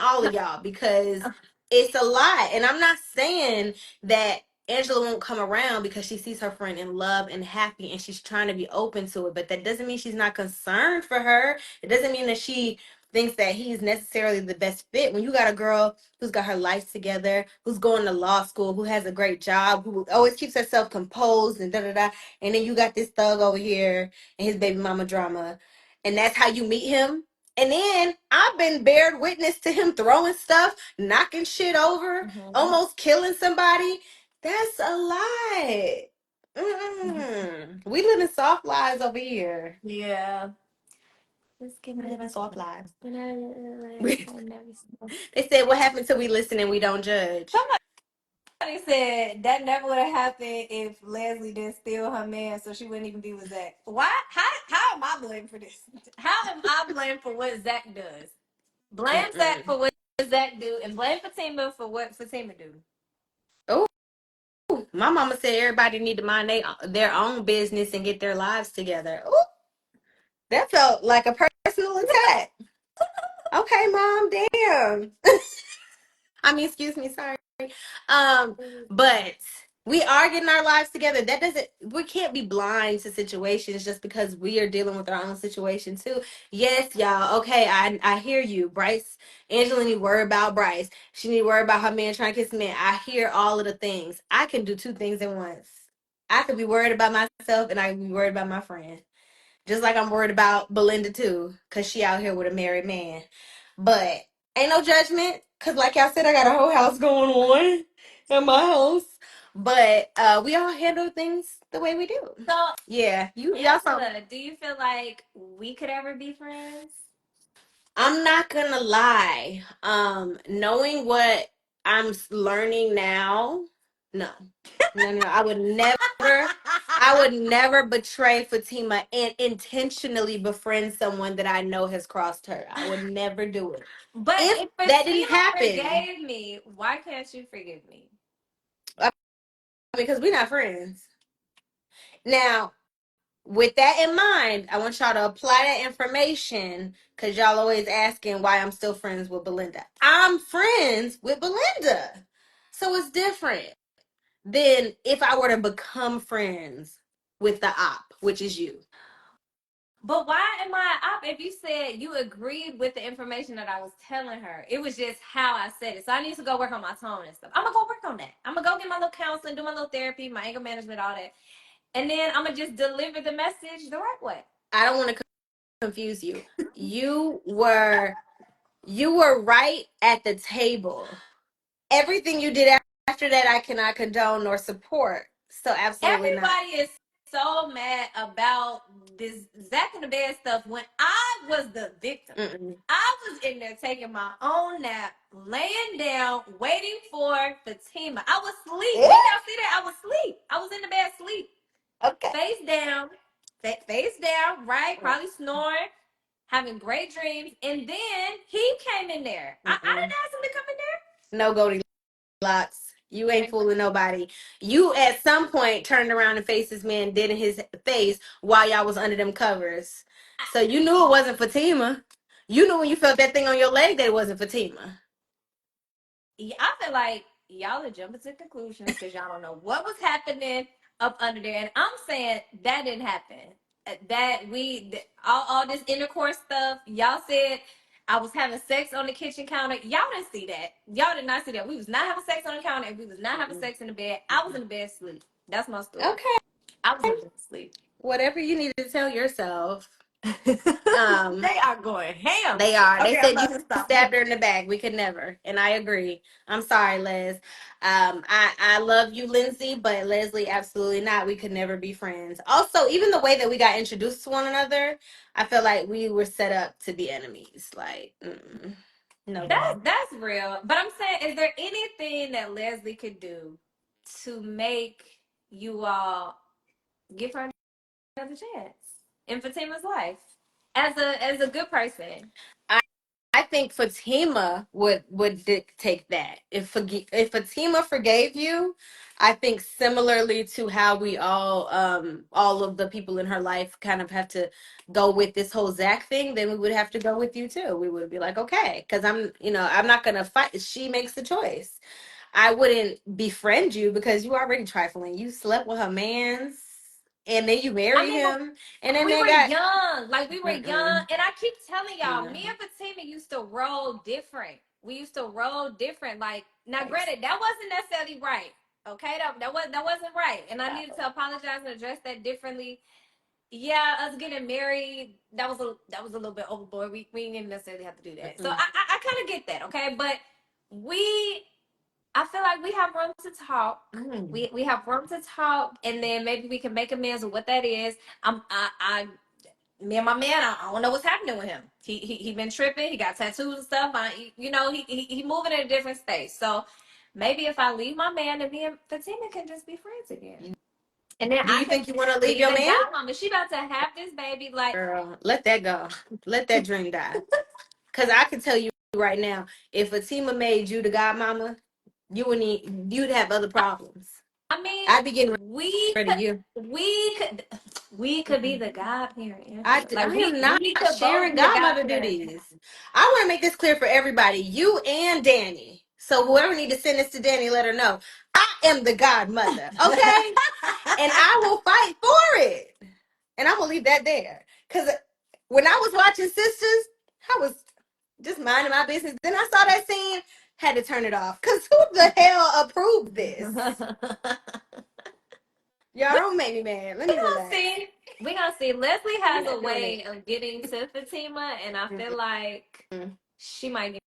all of y'all because it's a lot. And I'm not saying that Angela won't come around because she sees her friend in love and happy and she's trying to be open to it, but that doesn't mean she's not concerned for her. It doesn't mean that she thinks that he's necessarily the best fit. When you got a girl who's got her life together, who's going to law school, who has a great job, who always keeps herself composed and da da da, and then you got this thug over here and his baby mama drama, and that's how you meet him. And then I've been bared witness to him throwing stuff, knocking shit over, almost killing somebody. That's a lot. We living soft lives over here. Yeah. We living soft lives. They said, what happened till we listen and we don't judge? Somebody said that never would have happened if Leslie didn't steal her man, so she wouldn't even be with Zach. Why? How am I blamed for this? How am I blamed for what Zach does? Blame Zach for what Zach do, and blame Fatima for what Fatima do. Oh, my mama said everybody need to mind their own business and get their lives together. Oh, that felt like a personal attack. Okay, mom, damn. I mean, excuse me, sorry. But we are getting our lives together. That doesn't, we can't be blind to situations just because we are dealing with our own situation too. Yes, y'all. Okay, I hear you. Angela need to worry about Bryce. She need to worry about her man trying to kiss a man. I hear all of the things. I can do 2 things at once. I could be worried about myself and I can be worried about my friend. Just like I'm worried about Belinda too, because she out here with a married man. But ain't no judgment, because like y'all said, I got a whole house going on in my house. But we all handle things the way we do. So, yeah, y'all do you feel like we could ever be friends? I'm not gonna lie. Knowing what I'm learning now, no. No. I would never betray Fatima and intentionally befriend someone that I know has crossed her. I would never do it. But If that didn't happen, forgave me, why can't you forgive me? Because we're not friends. Now, with that in mind, I want y'all to apply that information because y'all always asking why I'm still friends with Belinda. I'm friends with Belinda. So it's different than if I were to become friends with the op, which is you. But why am I up if you said you agreed with the information that I was telling her? It was just how I said it. So I need to go work on my tone and stuff. I'm gonna go work on that. I'm gonna go get my little counseling, do my little therapy, my anger management, all that. And then I'm gonna just deliver the message the right way. I don't want to confuse you. You were right at the table. Everything you did after that, I cannot condone nor support. So absolutely not. Everybody is so mad about this Zach in the bed stuff when I was the victim. Mm-mm. I was in there taking my own nap, laying down, waiting for Fatima. I was asleep. Did y'all see that? I was asleep. I was in the bed asleep. Okay. Face down, right? Probably snoring, having great dreams. And then he came in there. I didn't ask him to come in there. No Goldilocks. You ain't fooling nobody. You at some point turned around and faced this man dead in his face while y'all was under them covers. So you knew it wasn't Fatima. You knew when you felt that thing on your leg that it wasn't Fatima. Yeah, I feel like y'all are jumping to conclusions because y'all don't know what was happening up under there. And I'm saying that didn't happen. All this intercourse stuff, y'all said I was having sex on the kitchen counter. Y'all didn't see that. Y'all did not see that. We was not having sex on the counter and we was not having sex in the bed. I was in the bed asleep. That's my story. Okay. I was in the bed asleep. Whatever you need to tell yourself. They are going ham. They are. Okay, they said you stabbed her in the back. We could never. And I agree. I'm sorry, Les. I love you, Lindsay, but Leslie, absolutely not. We could never be friends. Also, even the way that we got introduced to one another, I feel like we were set up to be enemies. Like, no. That's real. But I'm saying, is there anything that Leslie could do to make you all give her another chance in Fatima's life as a good person? I think Fatima would dictate that. If Fatima forgave you, I think similarly to how we all of the people in her life kind of have to go with this whole Zach thing, then we would have to go with you too. We would be like, okay, because I'm not gonna fight. She makes the choice. I wouldn't befriend you because you already trifling. You slept with her man's, and then you married him, and then we they were got young. Like we were young. And I keep telling y'all, Yeah. me and Fatima used to roll different. We used to roll different. Like now, granted, that wasn't necessarily right. Okay, that wasn't right. And I needed to apologize and address that differently. Yeah, us getting married, that was a little bit overboard. We didn't necessarily have to do that. So I kind of get that, okay? But I feel like we have room to talk. We have room to talk, and then maybe we can make amends with what that is. Me and my man, I don't know what's happening with him. He been tripping. He got tattoos and stuff. He moving in a different space. So maybe if I leave my man, and me and Fatima can just be friends again. And then Do you think you want to leave your man? Godmama, she about to have this baby. Like, girl, let that go. Let that dream die. Because I can tell you right now, if Fatima made you the godmama, you'd have other problems. I mean, I'd be getting we ready to you. we could be the godparent. I am not sharing godmother duties. I want to make this clear for everybody. You and Danny. So whoever need to send this to Danny, let her know. I am the godmother, okay? And I will fight for it. And I'm going to leave that there. Because when I was watching Sisters, I was just minding my business. Then I saw that scene, had to turn it off. Because who the hell approved this? Y'all don't make me mad. Let me relax. We're gonna see. Leslie has a way of getting to Fatima, and I feel like she might give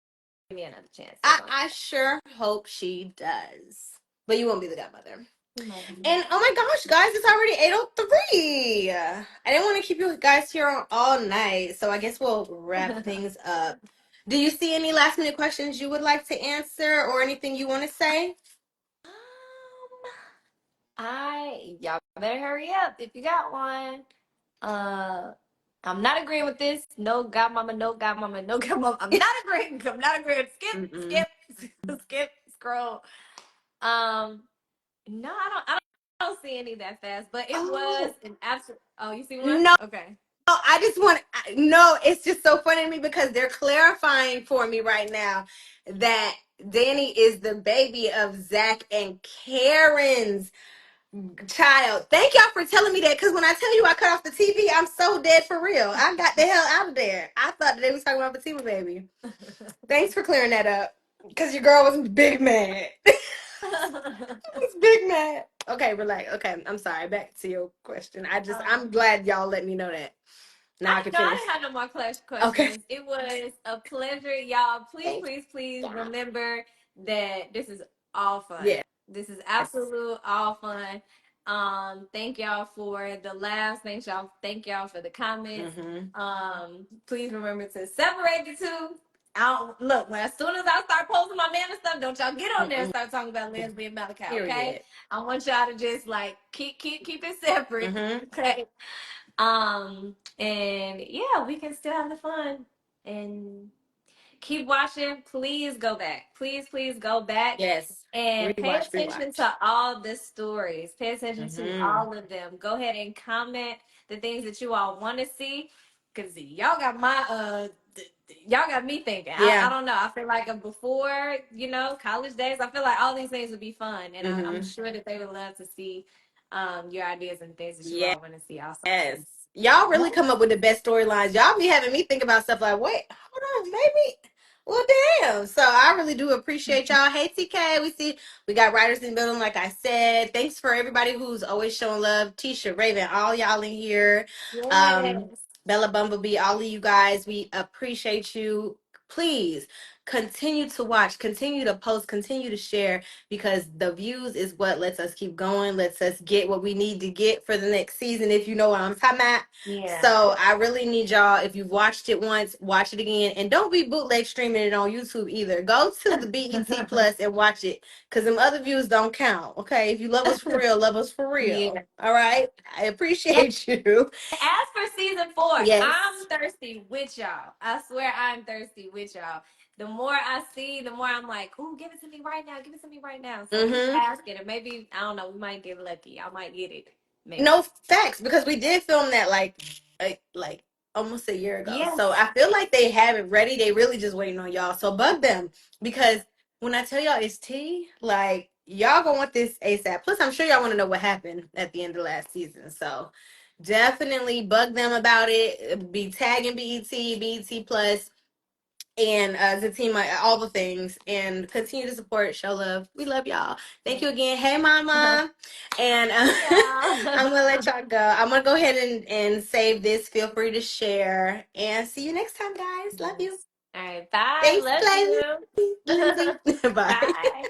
me another chance. I sure hope she does. But you won't be the godmother. And oh my gosh, guys, it's already 8:03. I didn't want to keep you guys here all night, so I guess we'll wrap things up. Do you see any last minute questions you would like to answer or anything you want to say? Y'all better hurry up if you got one. I'm not agreeing with this. No godmama, no godmama, no godmama. I'm not agreeing. I'm not agreeing. Skip, scroll. No, I don't see any that fast, but it was an absolute. Oh, you see one? No. Okay. I just want no, it's just so funny to me because they're clarifying for me right now that Danny is the baby of Zach and Karen's Child, thank y'all for telling me that, because when I tell you I cut off the TV, I'm so dead for real. I got the hell out of there. I thought that they was talking about Fatima baby. Thanks for clearing that up, because your girl was big mad. Was big mad. Okay, relax. Okay, I'm sorry. Back to your question. I'm glad y'all let me know that. Now I can I finish. didn't have no more questions. Okay. It was a pleasure, y'all. Thank Please you. remember that this is all fun. Yeah. This is absolute all fun. Thank y'all for the laughs. Thank y'all for the comments. Please remember to separate the two. I don't look when as soon as I start posting my man and stuff, don't y'all get on there and start talking about Lindsay and Malachi, okay? I want y'all to just like keep it separate. Okay. And yeah, we can still have the fun and keep watching. Please go back. Please go back. Yes. And pay attention to all the stories. Pay attention to all of them. Go ahead and comment the things that you all want to see. Cause y'all got my y'all got me thinking. I don't know. I feel like before, college days, I feel like all these things would be fun. And I'm sure that they would love to see your ideas and things that you all want to see also. Yes. Y'all really come up with the best storylines. Y'all be having me think about stuff like, wait, hold on, maybe. Well, damn. So I really do appreciate y'all. Hey, TK, we got writers in the building, like I said. Thanks for everybody who's always showing love. Tisha, Raven, all y'all in here. Yes. Bella Bumblebee, all of you guys, we appreciate you. Please continue to watch, continue to post, continue to share, because the views is what lets us keep going, lets us get what we need to get for the next season, if you know what I'm talking about. Yeah. So I really need y'all, if you've watched it once, watch it again. And don't be bootleg streaming it on YouTube either. Go to the BET Plus and watch it, because them other views don't count. Okay, if you love us for real, love us for real. Yeah. All right, I appreciate you. As for season 4, I'm thirsty with y'all. I swear I'm thirsty with y'all. The more I see, the more I'm like, ooh, give it to me right now. Give it to me right now. So keep asking, and maybe, I don't know, we might get lucky. I might get it. Maybe. No, facts, because we did film that like almost a year ago. Yes. So I feel like they have it ready. They really just waiting on y'all. So bug them, because when I tell y'all it's tea, like, y'all gonna want this ASAP. Plus, I'm sure y'all want to know what happened at the end of last season. So definitely bug them about it. Be tagging BET Plus, and ZATIMA, all the things, and continue to support, show love. We love y'all. Thank you again. Hey, mama. And I'm gonna let y'all go. I'm gonna go ahead and save this. Feel free to share, and see you next time, guys. Love you. All right, bye. Thanks, love Lindsay. you. Bye. Bye.